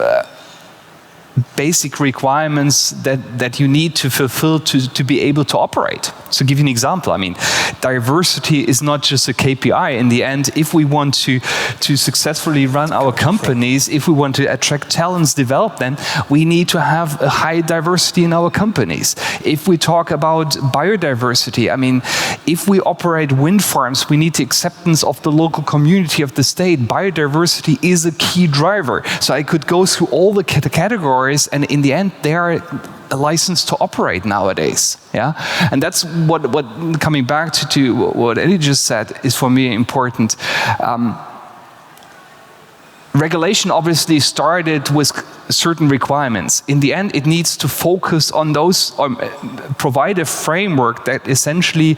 basic requirements that you need to fulfill to be able to operate. So give you an example. I mean, diversity is not just a KPI. In the end, if we want to successfully run our companies, if we want to attract talents, develop them, we need to have a high diversity in our companies. If we talk about biodiversity, I mean, if we operate wind farms, we need the acceptance of the local community of the state. Biodiversity is a key driver. So I could go through all the categories, and in the end, they are a license to operate nowadays. Yeah, and that's what coming back to what Eddy just said is for me important. Regulation obviously started with certain requirements. In the end, it needs to focus on those, or provide a framework that essentially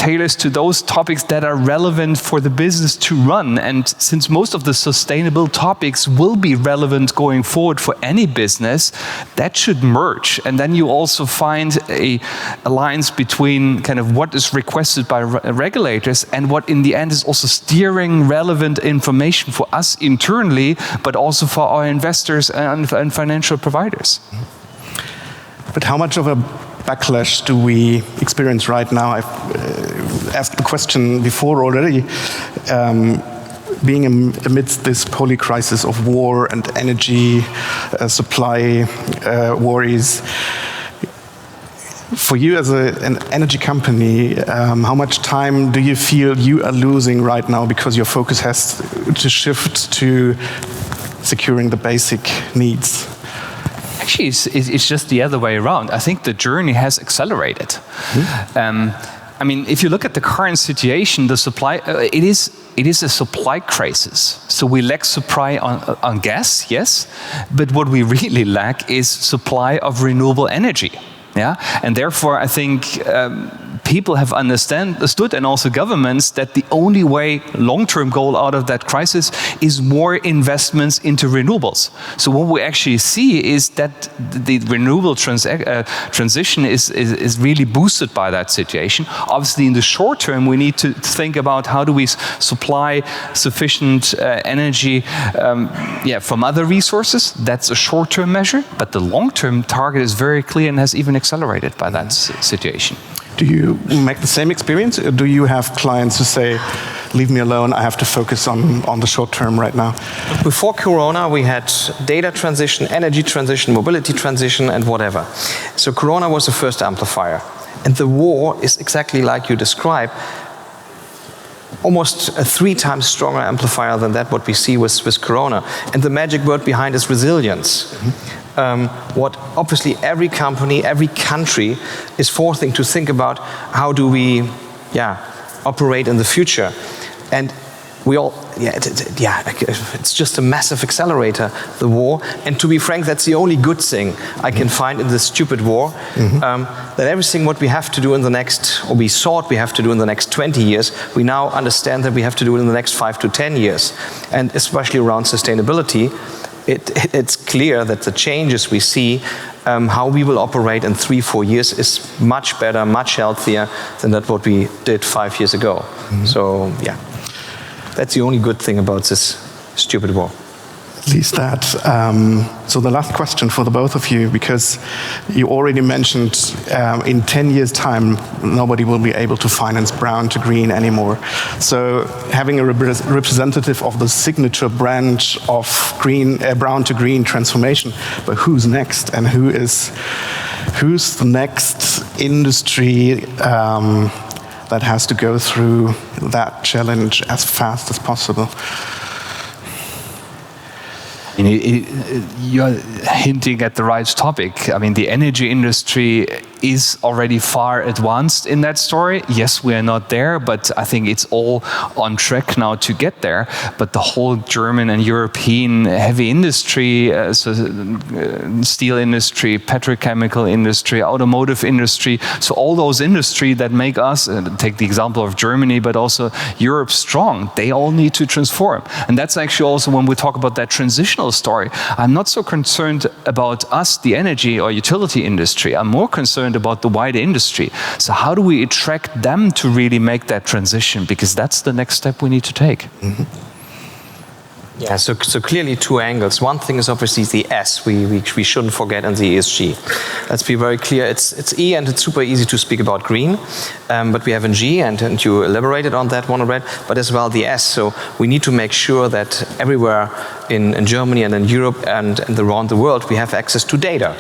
tailors to those topics that are relevant for the business to run. And since most of the sustainable topics will be relevant going forward for any business, that should merge. And then you also find a alliance between kind of what is requested by regulators and what in the end is also steering relevant information for us internally, but also for our investors and financial providers. But how much of a backlash do we experience right now? I've asked the question before already. Being amidst this polycrisis of war and energy supply worries, for you as an energy company, how much time do you feel you are losing right now because your focus has to shift to securing the basic needs? Actually, it's just the other way around. I think the journey has accelerated. I mean, if you look at the current situation, the supply, it is a supply crisis. So we lack supply on gas, yes, but what we really lack is supply of renewable energy. Yeah, and therefore I think people have understood, and also governments, that the only way long-term goal out of that crisis is more investments into renewables. So what we actually see is that the renewable transition is really boosted by that situation. Obviously, in the short term, we need to think about how do we supply sufficient energy from other resources. That's a short-term measure, but the long-term target is very clear and has even accelerated by that situation. Do you make the same experience, or do you have clients who say, leave me alone, I have to focus on the short term right now? Before Corona, we had data transition, energy transition, mobility transition, and whatever. So Corona was the first amplifier. And the war is exactly like you described, almost a 3 times stronger amplifier than that what we see with Corona. And the magic word behind is resilience. What obviously every company, every country is forcing to think about, how do we operate in the future? And we all, it's just a massive accelerator, the war. And to be frank, that's the only good thing I can find in this stupid war. That everything what we have to do in the next, or we thought we have to do in the next 20 years, we now understand that we have to do it in the next 5 to 10 years. And especially around sustainability, it's clear that the changes we see, how we will operate in 3-4 years, is much better, much healthier than that what we did 5 years ago. So that's the only good thing about this stupid war. At least that. So the last question for the both of you, because you already mentioned in 10 years' time, nobody will be able to finance brown to green anymore. So having a representative of the signature branch of brown to green transformation, but who's next, and who's the next industry that has to go through that challenge as fast as possible? You're hinting at the right topic. I mean, the energy industry is already far advanced in that story. Yes, we are not there, but I think it's all on track now to get there. But the whole German and European heavy industry, steel industry, petrochemical industry, automotive industry, so all those industries that make us, take the example of Germany, but also Europe strong, they all need to transform. And that's actually also when we talk about that transitional story. I'm not so concerned about us, the energy or utility industry. I'm more concerned about the wider industry. So how do we attract them to really make that transition? Because that's the next step we need to take. Yeah, so clearly 2 angles. One thing is obviously the S, we shouldn't forget, in the ESG. Let's be very clear, it's E, and it's super easy to speak about green, but we have a G, and you elaborated on that one already, but as well the S. So we need to make sure that everywhere in Germany and in Europe and around the world, we have access to data.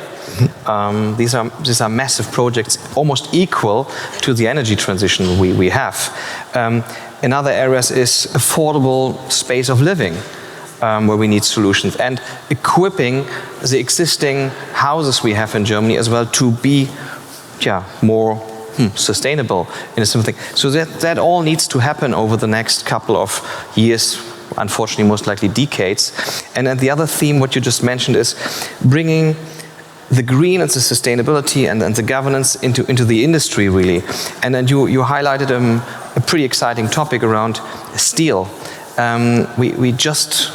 These are massive projects, almost equal to the energy transition we have. In other areas is affordable space of living, where we need solutions, and equipping the existing houses we have in Germany as well to be more sustainable in a simple thing. So that all needs to happen over the next couple of years, unfortunately most likely decades. And then the other theme what you just mentioned is bringing the green and the sustainability and the governance into the industry, really. And then you highlighted a pretty exciting topic around steel. We just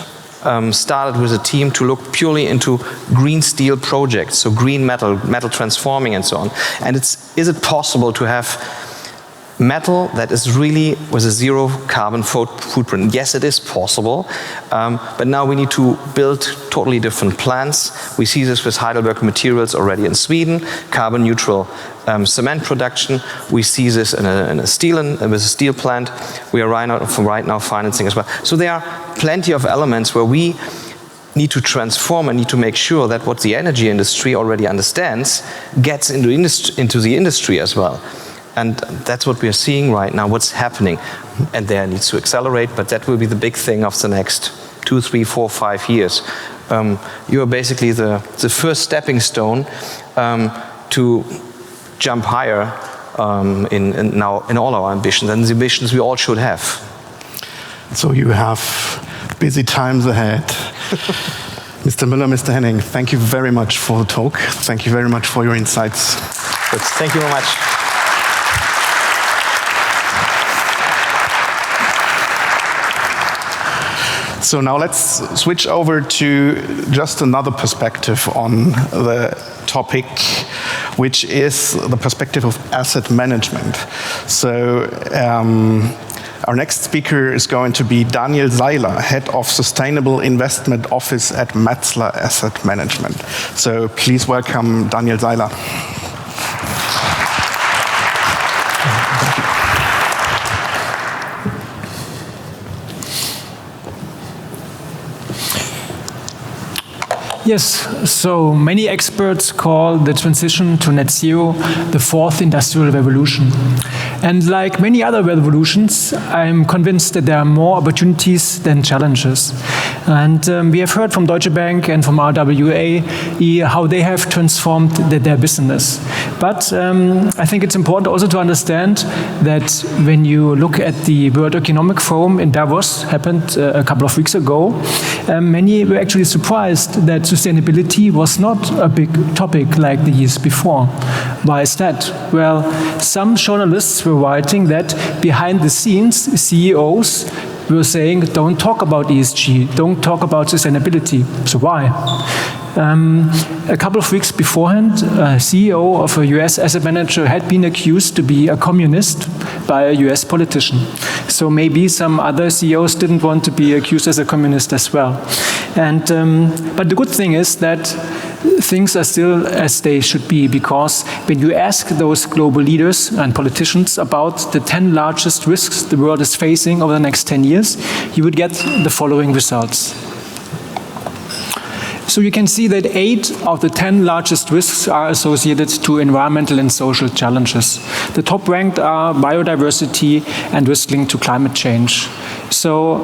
started with a team to look purely into green steel projects, so green metal transforming and so on. And is it possible to have metal that is really with a zero carbon footprint? Yes, it is possible, but now we need to build totally different plants. We see this with Heidelberg Materials already in Sweden, carbon neutral cement production. We see this with a steel plant. We are right now financing as well. So there are plenty of elements where we need to transform and need to make sure that what the energy industry already understands gets into the industry as well. And that's what we are seeing right now, what's happening. And there needs to accelerate, but that will be the big thing of the next 2, 3, 4, 5 years. You are basically the first stepping stone to jump higher in all our ambitions, and the ambitions we all should have. So you have busy times ahead. Mr. Müller, Mr. Henning, thank you very much for the talk. Thank you very much for your insights. Good. Thank you very much. So now let's switch over to just another perspective on the topic, which is the perspective of asset management. So our next speaker is going to be Daniel Seiler, Head of Sustainable Investment Office at Metzler Asset Management. So please welcome Daniel Seiler. Yes, so many experts call the transition to net zero the fourth industrial revolution. And like many other revolutions, I'm convinced that there are more opportunities than challenges. And we have heard from Deutsche Bank and from RWA how they have transformed their business. But I think it's important also to understand that when you look at the World Economic Forum in Davos, happened a couple of weeks ago, many were actually surprised that sustainability was not a big topic like the years before. Why is that? Well, some journalists were writing that behind the scenes, CEOs were saying, don't talk about ESG, don't talk about sustainability. So why? A couple of weeks beforehand, a CEO of a US asset manager had been accused to be a communist by a US politician. So maybe some other CEOs didn't want to be accused as a communist as well. And, but the good thing is that things are still as they should be, because when you ask those global leaders and politicians about the 10 largest risks the world is facing over the next 10 years, you would get the following results. So you can see that 8 of the 10 largest risks are associated to environmental and social challenges. The top ranked are biodiversity and risk linked to climate change. So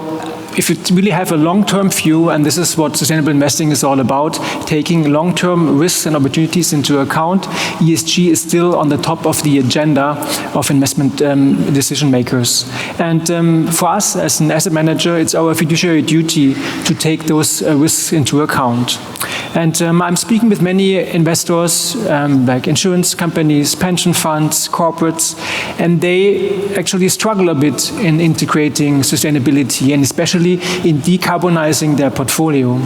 if you really have a long-term view, and this is what sustainable investing is all about, taking long-term risks and opportunities into account, ESG is still on the top of the agenda of investment decision makers. And for us as an asset manager, it's our fiduciary duty to take those risks into account. And I'm speaking with many investors, like insurance companies, pension funds, corporates, and they actually struggle a bit in integrating sustainability, and especially in decarbonizing their portfolio.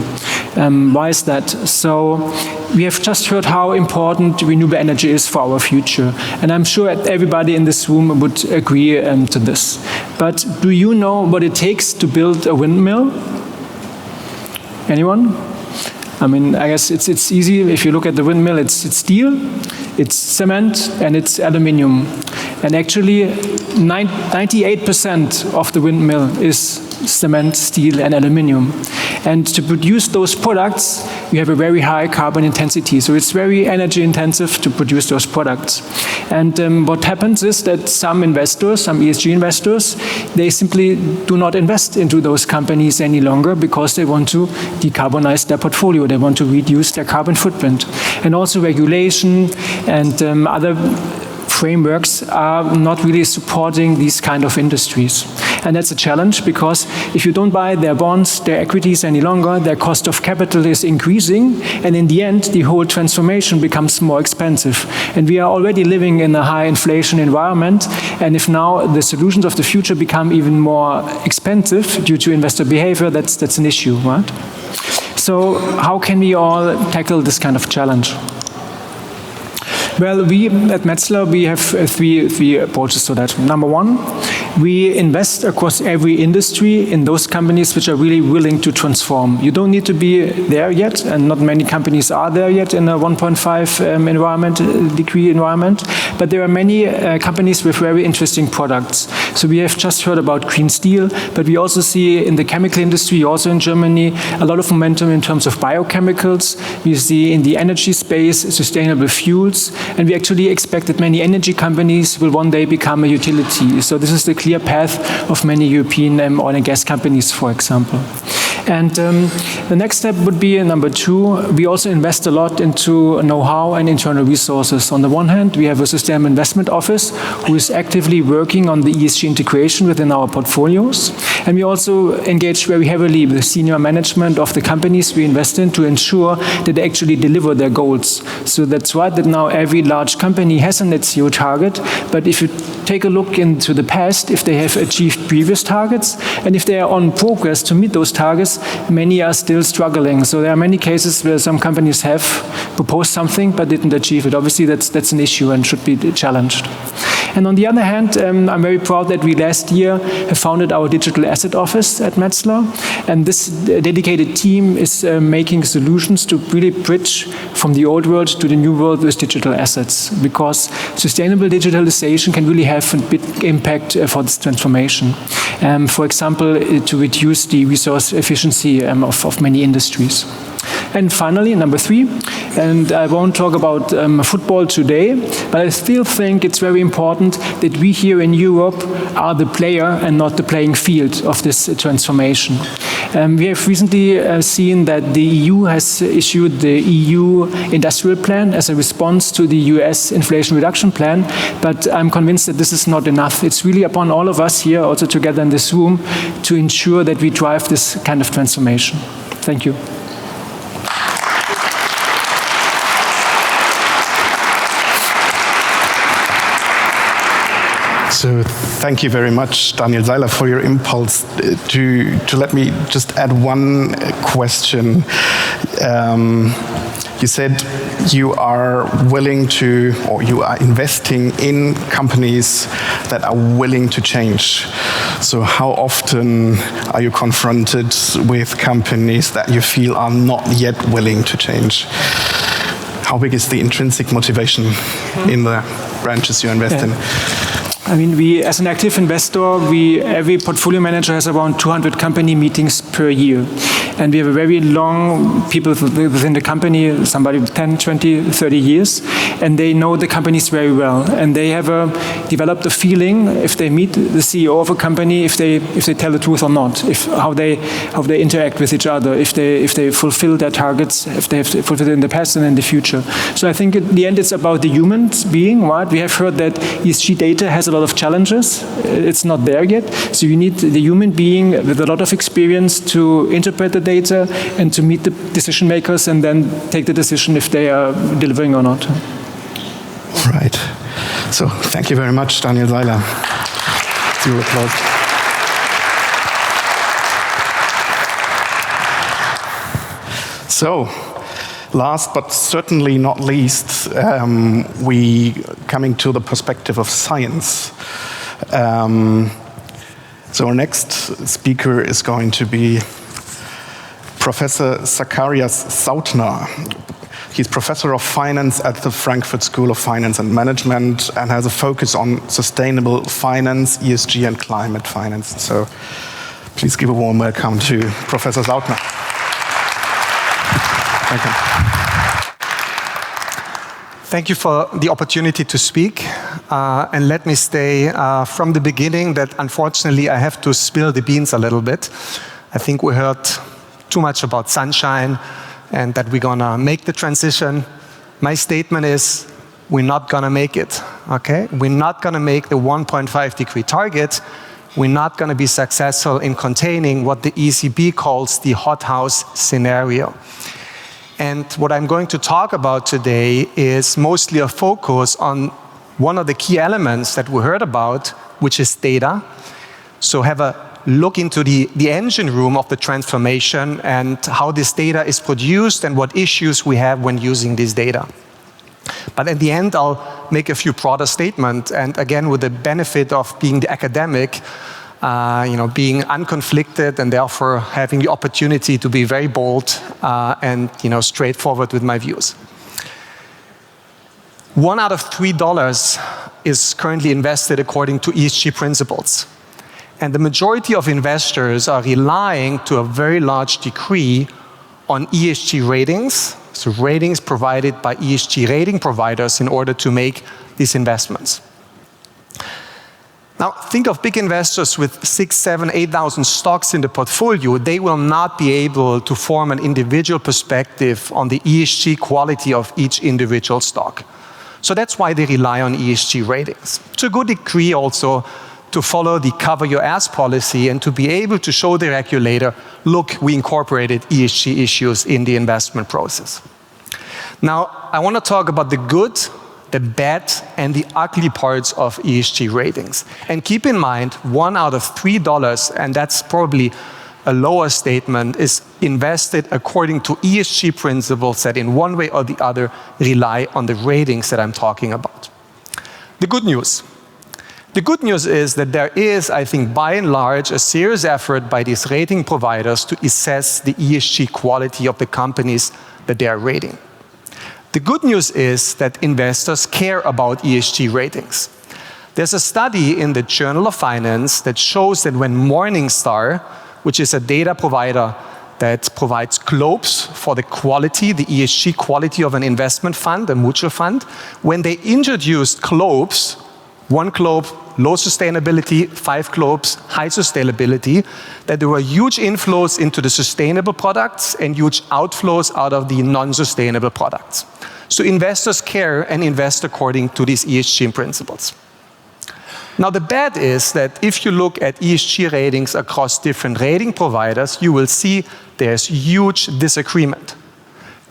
Why is that? So we have just heard how important renewable energy is for our future, and I'm sure everybody in this room would agree to this. But do you know what it takes to build a windmill? Anyone? I mean, I guess it's easy. If you look at the windmill, it's steel, it's cement, and it's aluminium. And actually, 98% of the windmill is cement, steel, and aluminium. And to produce those products, you have a very high carbon intensity. So it's very energy intensive to produce those products. And what happens is that some investors, some ESG investors, they simply do not invest into those companies any longer because they want to decarbonize their portfolio. They want to reduce their carbon footprint. And also regulation and other frameworks are not really supporting these kind of industries. And that's a challenge because if you don't buy their bonds, their equities any longer, their cost of capital is increasing, and in the end, the whole transformation becomes more expensive. And we are already living in a high inflation environment, and if now the solutions of the future become even more expensive due to investor behavior, that's an issue, right? So how can we all tackle this kind of challenge? Well, we at Metzler, we have three approaches to that. Number one, we invest across every industry in those companies which are really willing to transform. You don't need to be there yet, and not many companies are there yet in a 1.5 degree environment, but there are many companies with very interesting products. So we have just heard about green steel, but we also see in the chemical industry, also in Germany, a lot of momentum in terms of biochemicals. We see in the energy space, sustainable fuels, and we actually expect that many energy companies will one day become a utility. So this is the clear path of many European oil and gas companies, for example. And the next step would be number two. We also invest a lot into know-how and internal resources. On the one hand, we have a Sustainable Investment Office who is actively working on the ESG integration within our portfolios. And we also engage very heavily with the senior management of the companies we invest in to ensure that they actually deliver their goals. So that's right that now every large company has a net zero target, but if you take a look into the past, if they have achieved previous targets, and if they are on progress to meet those targets, many are still struggling. So there are many cases where some companies have proposed something but didn't achieve it. Obviously, that's an issue and should be challenged. And on the other hand, I'm very proud that we last year have founded our digital asset office at Metzler. And this dedicated team is making solutions to really bridge from the old world to the new world with digital assets, because sustainable digitalization can really have a big impact for this transformation. For example, to reduce the resource efficiency of many industries. And finally, number three, and I won't talk about football today, but I still think it's very important that we here in Europe are the player and not the playing field of this transformation. We have recently seen that the EU has issued the EU Industrial Plan as a response to the US Inflation Reduction Plan, but I'm convinced that this is not enough. It's really upon all of us here, also together in this room, to ensure that we drive this kind of transformation. Thank you. So thank you very much, Daniel Seiler, for your impulse to let me just add one question. You said you are willing to, or you are investing in companies that are willing to change. So how often are you confronted with companies that you feel are not yet willing to change? How big is the intrinsic motivation in the branches you invest in? I mean, we, as an active investor, every portfolio manager has around 200 company meetings per year. And we have a very long people within the company, somebody with 10, 20, 30 years, and they know the companies very well. And they have developed a feeling if they meet the CEO of a company, if they tell the truth or not, how they interact with each other, if they fulfill their targets, if they have fulfilled it in the past and in the future. So I think at the end it's about the human being, right? We have heard that ESG data has a lot of challenges. It's not there yet. So you need the human being with a lot of experience to interpret the data and to meet the decision makers and then take the decision if they are delivering or not. Right. So thank you very much, Daniel Seiler. Your applause. So, last but certainly not least, we coming to the perspective of science. So our next speaker is going to be Professor Zacharias Sautner. He's professor of finance at the Frankfurt School of Finance and Management and has a focus on sustainable finance, ESG, and climate finance. So please give a warm welcome to Professor Sautner. Thank you. Thank you for the opportunity to speak. And let me say from the beginning that unfortunately I have to spill the beans a little bit. I think we heard too much about sunshine and that we're gonna make the transition. My statement is we're not gonna make it, okay? We're not gonna make the 1.5 degree target we're not going to be successful in containing what the ECB calls the hothouse scenario. And what I'm going to talk about today is mostly a focus on one of the key elements that we heard about, which is data. So have a look into the engine room of the transformation and how this data is produced and what issues we have when using this data. But at the end, I'll make a few broader statements, and again, with the benefit of being the academic, being unconflicted and therefore having the opportunity to be very bold and straightforward with my views. $1 out of $3 is currently invested according to ESG principles. And the majority of investors are relying to a very large degree on ESG ratings, so ratings provided by ESG rating providers in order to make these investments. Now, think of big investors with 6,000, 7,000, 8,000 stocks in the portfolio. They will not be able to form an individual perspective on the ESG quality of each individual stock. So that's why they rely on ESG ratings. To a good degree also to follow the cover your ass policy and to be able to show the regulator, look, we incorporated ESG issues in the investment process. Now, I want to talk about the good, the bad, and the ugly parts of ESG ratings. And keep in mind, $1 out of $3, and that's probably a lower statement, is invested according to ESG principles that in one way or the other rely on the ratings that I'm talking about. The good news. The good news is that there is, I think, by and large, a serious effort by these rating providers to assess the ESG quality of the companies that they are rating. The good news is that investors care about ESG ratings. There's a study in the Journal of Finance that shows that when Morningstar, which is a data provider that provides globes for the quality, the ESG quality of an investment fund, a mutual fund, when they introduced globes, 1 globe, low sustainability, 5 globes, high sustainability, that there were huge inflows into the sustainable products and huge outflows out of the non-sustainable products. So investors care and invest according to these ESG principles. Now the bad is that if you look at ESG ratings across different rating providers, you will see there's huge disagreement.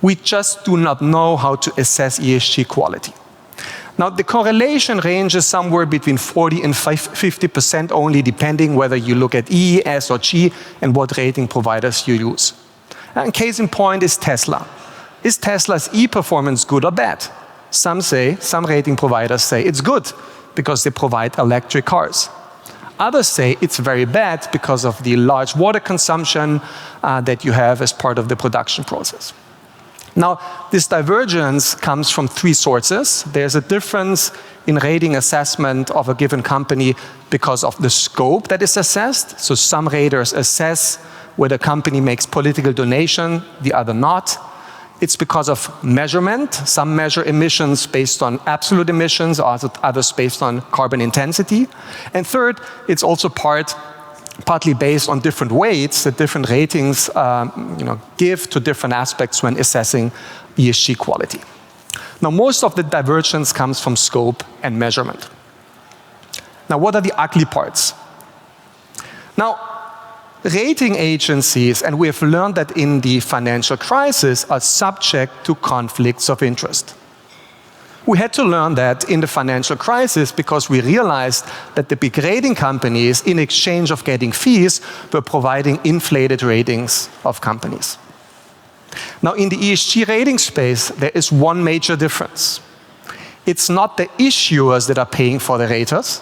We just do not know how to assess ESG quality. Now the correlation ranges somewhere between 40 and 50% only, depending whether you look at E, S, or G and what rating providers you use. And case in point is Tesla. Is Tesla's E performance good or bad? Some rating providers say it's good because they provide electric cars. Others say it's very bad because of the large water consumption that you have as part of the production process. Now, this divergence comes from 3 sources. There's a difference in rating assessment of a given company because of the scope that is assessed. So some raters assess whether a company makes political donation, the other not. It's because of measurement. Some measure emissions based on absolute emissions, others based on carbon intensity. And third, it's also partly based on different weights that different ratings give to different aspects when assessing ESG quality. Now, most of the divergence comes from scope and measurement. Now, what are the ugly parts? Now, rating agencies, and we have learned that in the financial crisis, are subject to conflicts of interest. We had to learn that in the financial crisis because we realized that the big rating companies, in exchange of getting fees, were providing inflated ratings of companies. Now, in the ESG rating space, there is one major difference. It's not the issuers that are paying for the ratings,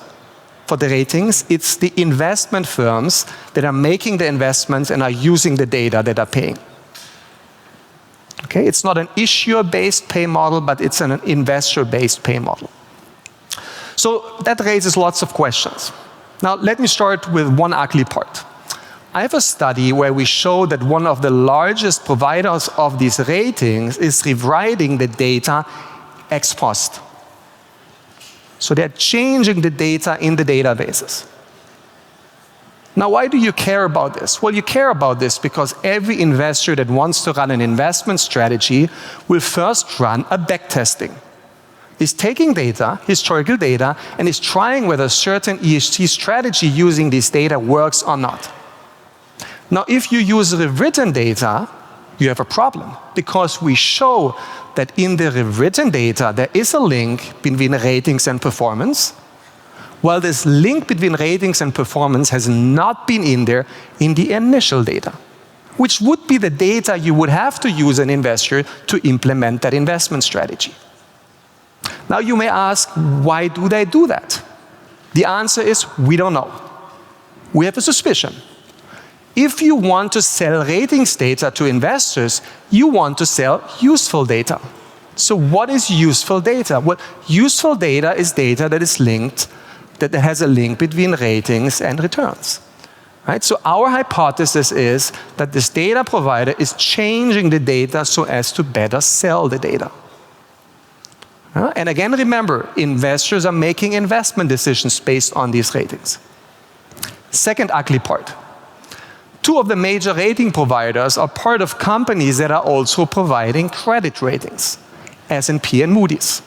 it's the investment firms that are making the investments and are using the data that are paying. Okay, it's not an issuer-based pay model, but it's an investor-based pay model. So that raises lots of questions. Now, let me start with one ugly part. I have a study where we show that one of the largest providers of these ratings is rewriting the data ex post. So they're changing the data in the databases. Now, why do you care about this? Well, you care about this because every investor that wants to run an investment strategy will first run a backtesting. He's taking data, historical data, and is trying whether a certain ESG strategy using this data works or not. Now, if you use rewritten data, you have a problem, because we show that in the rewritten data there is a link between ratings and performance, while this link between ratings and performance has not been in there in the initial data, which would be the data you would have to use an investor to implement that investment strategy. Now you may ask, why do they do that? The answer is, we don't know. We have a suspicion. If you want to sell ratings data to investors, you want to sell useful data. So what is useful data? Well, useful data is data that is linked, that has a link between ratings and returns. Right? So our hypothesis is that this data provider is changing the data so as to better sell the data. And again, remember, investors are making investment decisions based on these ratings. Second ugly part. Two of the major rating providers are part of companies that are also providing credit ratings, S&P and Moody's.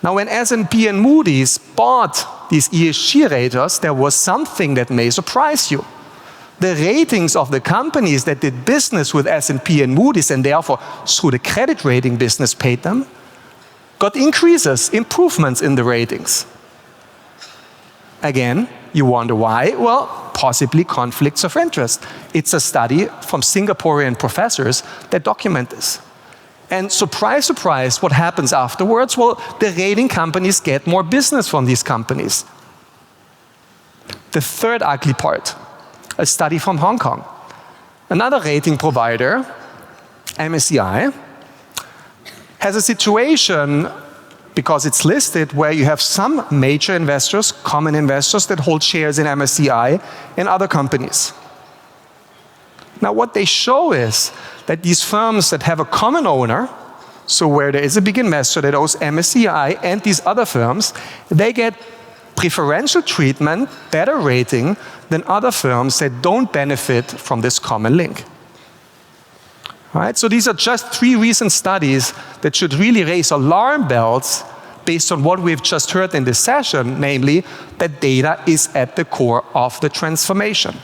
Now, when S&P and Moody's bought these ESG raters, there was something that may surprise you. The ratings of the companies that did business with S&P and Moody's, and therefore through the credit rating business paid them, got increases, improvements in the ratings. Again, you wonder why? Well, possibly conflicts of interest. It's a study from Singaporean professors that document this. And surprise, surprise, what happens afterwards? Well, the rating companies get more business from these companies. The third ugly part, a study from Hong Kong. Another rating provider, MSCI, has a situation, because it's listed, where you have some major investors, common investors, that hold shares in MSCI and other companies. Now, what they show is that these firms that have a common owner, so where there is a big investor that owns MSCI and these other firms, they get preferential treatment, better rating, than other firms that don't benefit from this common link. All right, so these are just 3 recent studies that should really raise alarm bells based on what we've just heard in this session, namely that data is at the core of the transformation.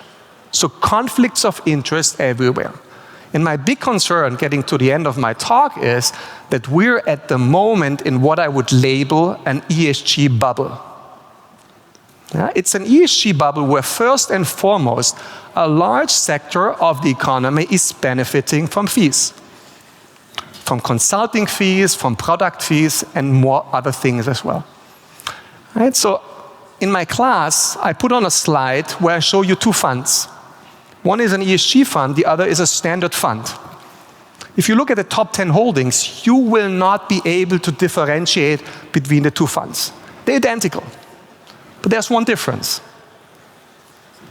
So conflicts of interest everywhere. And my big concern, getting to the end of my talk, is that we're at the moment in what I would label an ESG bubble. Yeah, it's an ESG bubble where first and foremost, a large sector of the economy is benefiting from fees. From consulting fees, from product fees, and more other things as well. Right, so in my class, I put on a slide where I show you 2 funds. One is an ESG fund, the other is a standard fund. If you look at the top 10 holdings, you will not be able to differentiate between the 2 funds. They're identical. But there's one difference.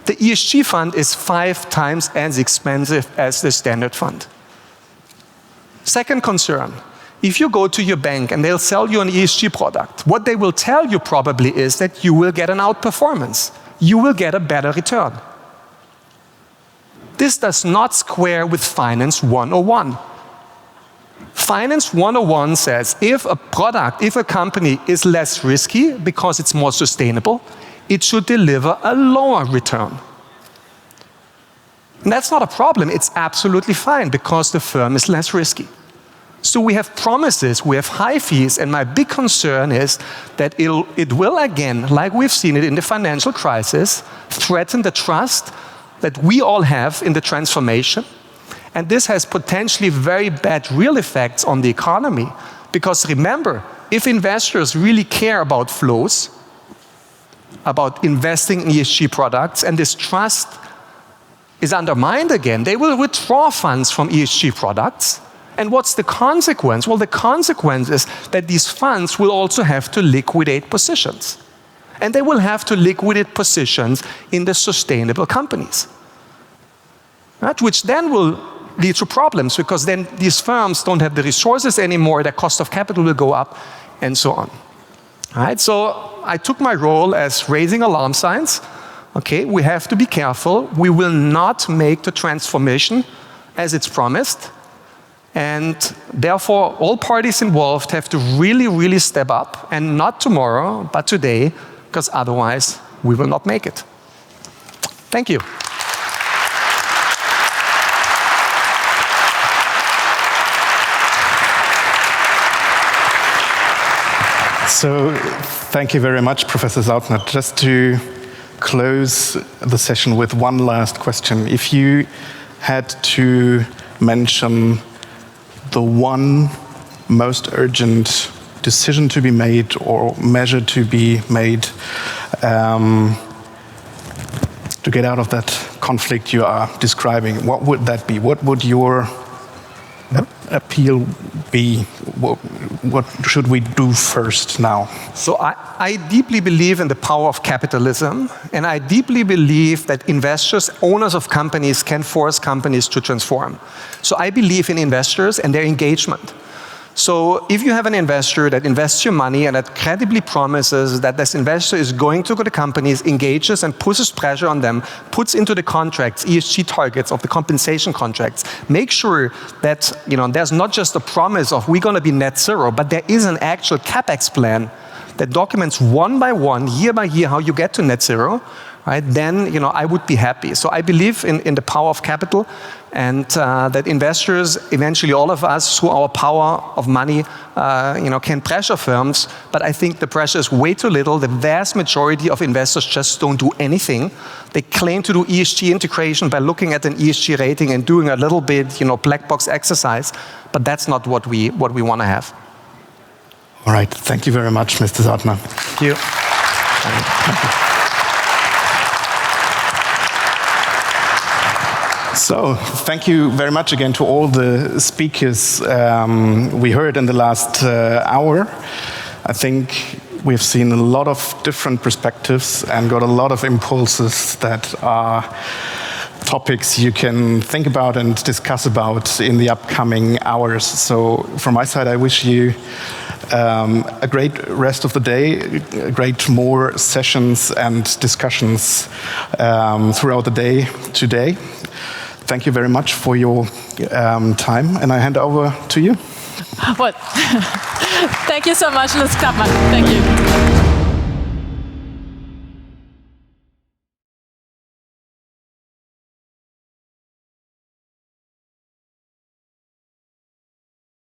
The ESG fund is 5 times as expensive as the standard fund. Second concern, if you go to your bank and they'll sell you an ESG product, what they will tell you probably is that you will get an outperformance. You will get a better return. This does not square with Finance 101. Finance 101 says if a product, if a company is less risky because it's more sustainable, it should deliver a lower return. And that's not a problem, it's absolutely fine because the firm is less risky. So we have promises, we have high fees, and my big concern is that it will again, like we've seen it in the financial crisis, threaten the trust that we all have in the transformation. And this has potentially very bad real effects on the economy. Because remember, if investors really care about flows, about investing in ESG products, and this trust is undermined again, they will withdraw funds from ESG products. And what's the consequence? Well, the consequence is that these funds will also have to liquidate positions. And they will have to liquidate positions in the sustainable companies. Right? Which then will lead to problems because then these firms don't have the resources anymore, their cost of capital will go up, and so on. All right, so I took my role as raising alarm signs. Okay, we have to be careful. We will not make the transformation as it's promised. And therefore, all parties involved have to really, really step up, and not tomorrow, but today, because otherwise we will not make it. Thank you. So, thank you very much, Professor Sautner. Just to close the session with one last question. If you had to mention the one most urgent decision to be made or measure to be made to get out of that conflict you are describing, what would that be? What would your appeal be? What should we do first now? So I deeply believe in the power of capitalism, and I deeply believe that investors, owners of companies, can force companies to transform. So I believe in investors and their engagement. So if you have an investor that invests your money and that credibly promises that this investor is going to go to companies, engages and pushes pressure on them, puts into the contracts ESG targets of the compensation contracts, make sure that there's not just a promise of we're going to be net zero, but there is an actual CapEx plan that documents one by one, year by year, how you get to net zero, right? Then I would be happy. So I believe in the power of capital, and that investors, eventually all of us, through our power of money, can pressure firms. But I think the pressure is way too little. The vast majority of investors just don't do anything. They claim to do ESG integration by looking at an ESG rating and doing a little bit, black box exercise. But that's not what we want to have. All right. Thank you very much, Mr. Sautner. Thank you. Thank you. So, thank you very much again to all the speakers we heard in the last hour. I think we've seen a lot of different perspectives and got a lot of impulses that are topics you can think about and discuss about in the upcoming hours. So, from my side, I wish you a great rest of the day, great more sessions and discussions throughout the day today. Thank you very much for your time, and I hand over to you. Well, thank you so much, Lutz Knappmann. Thank you.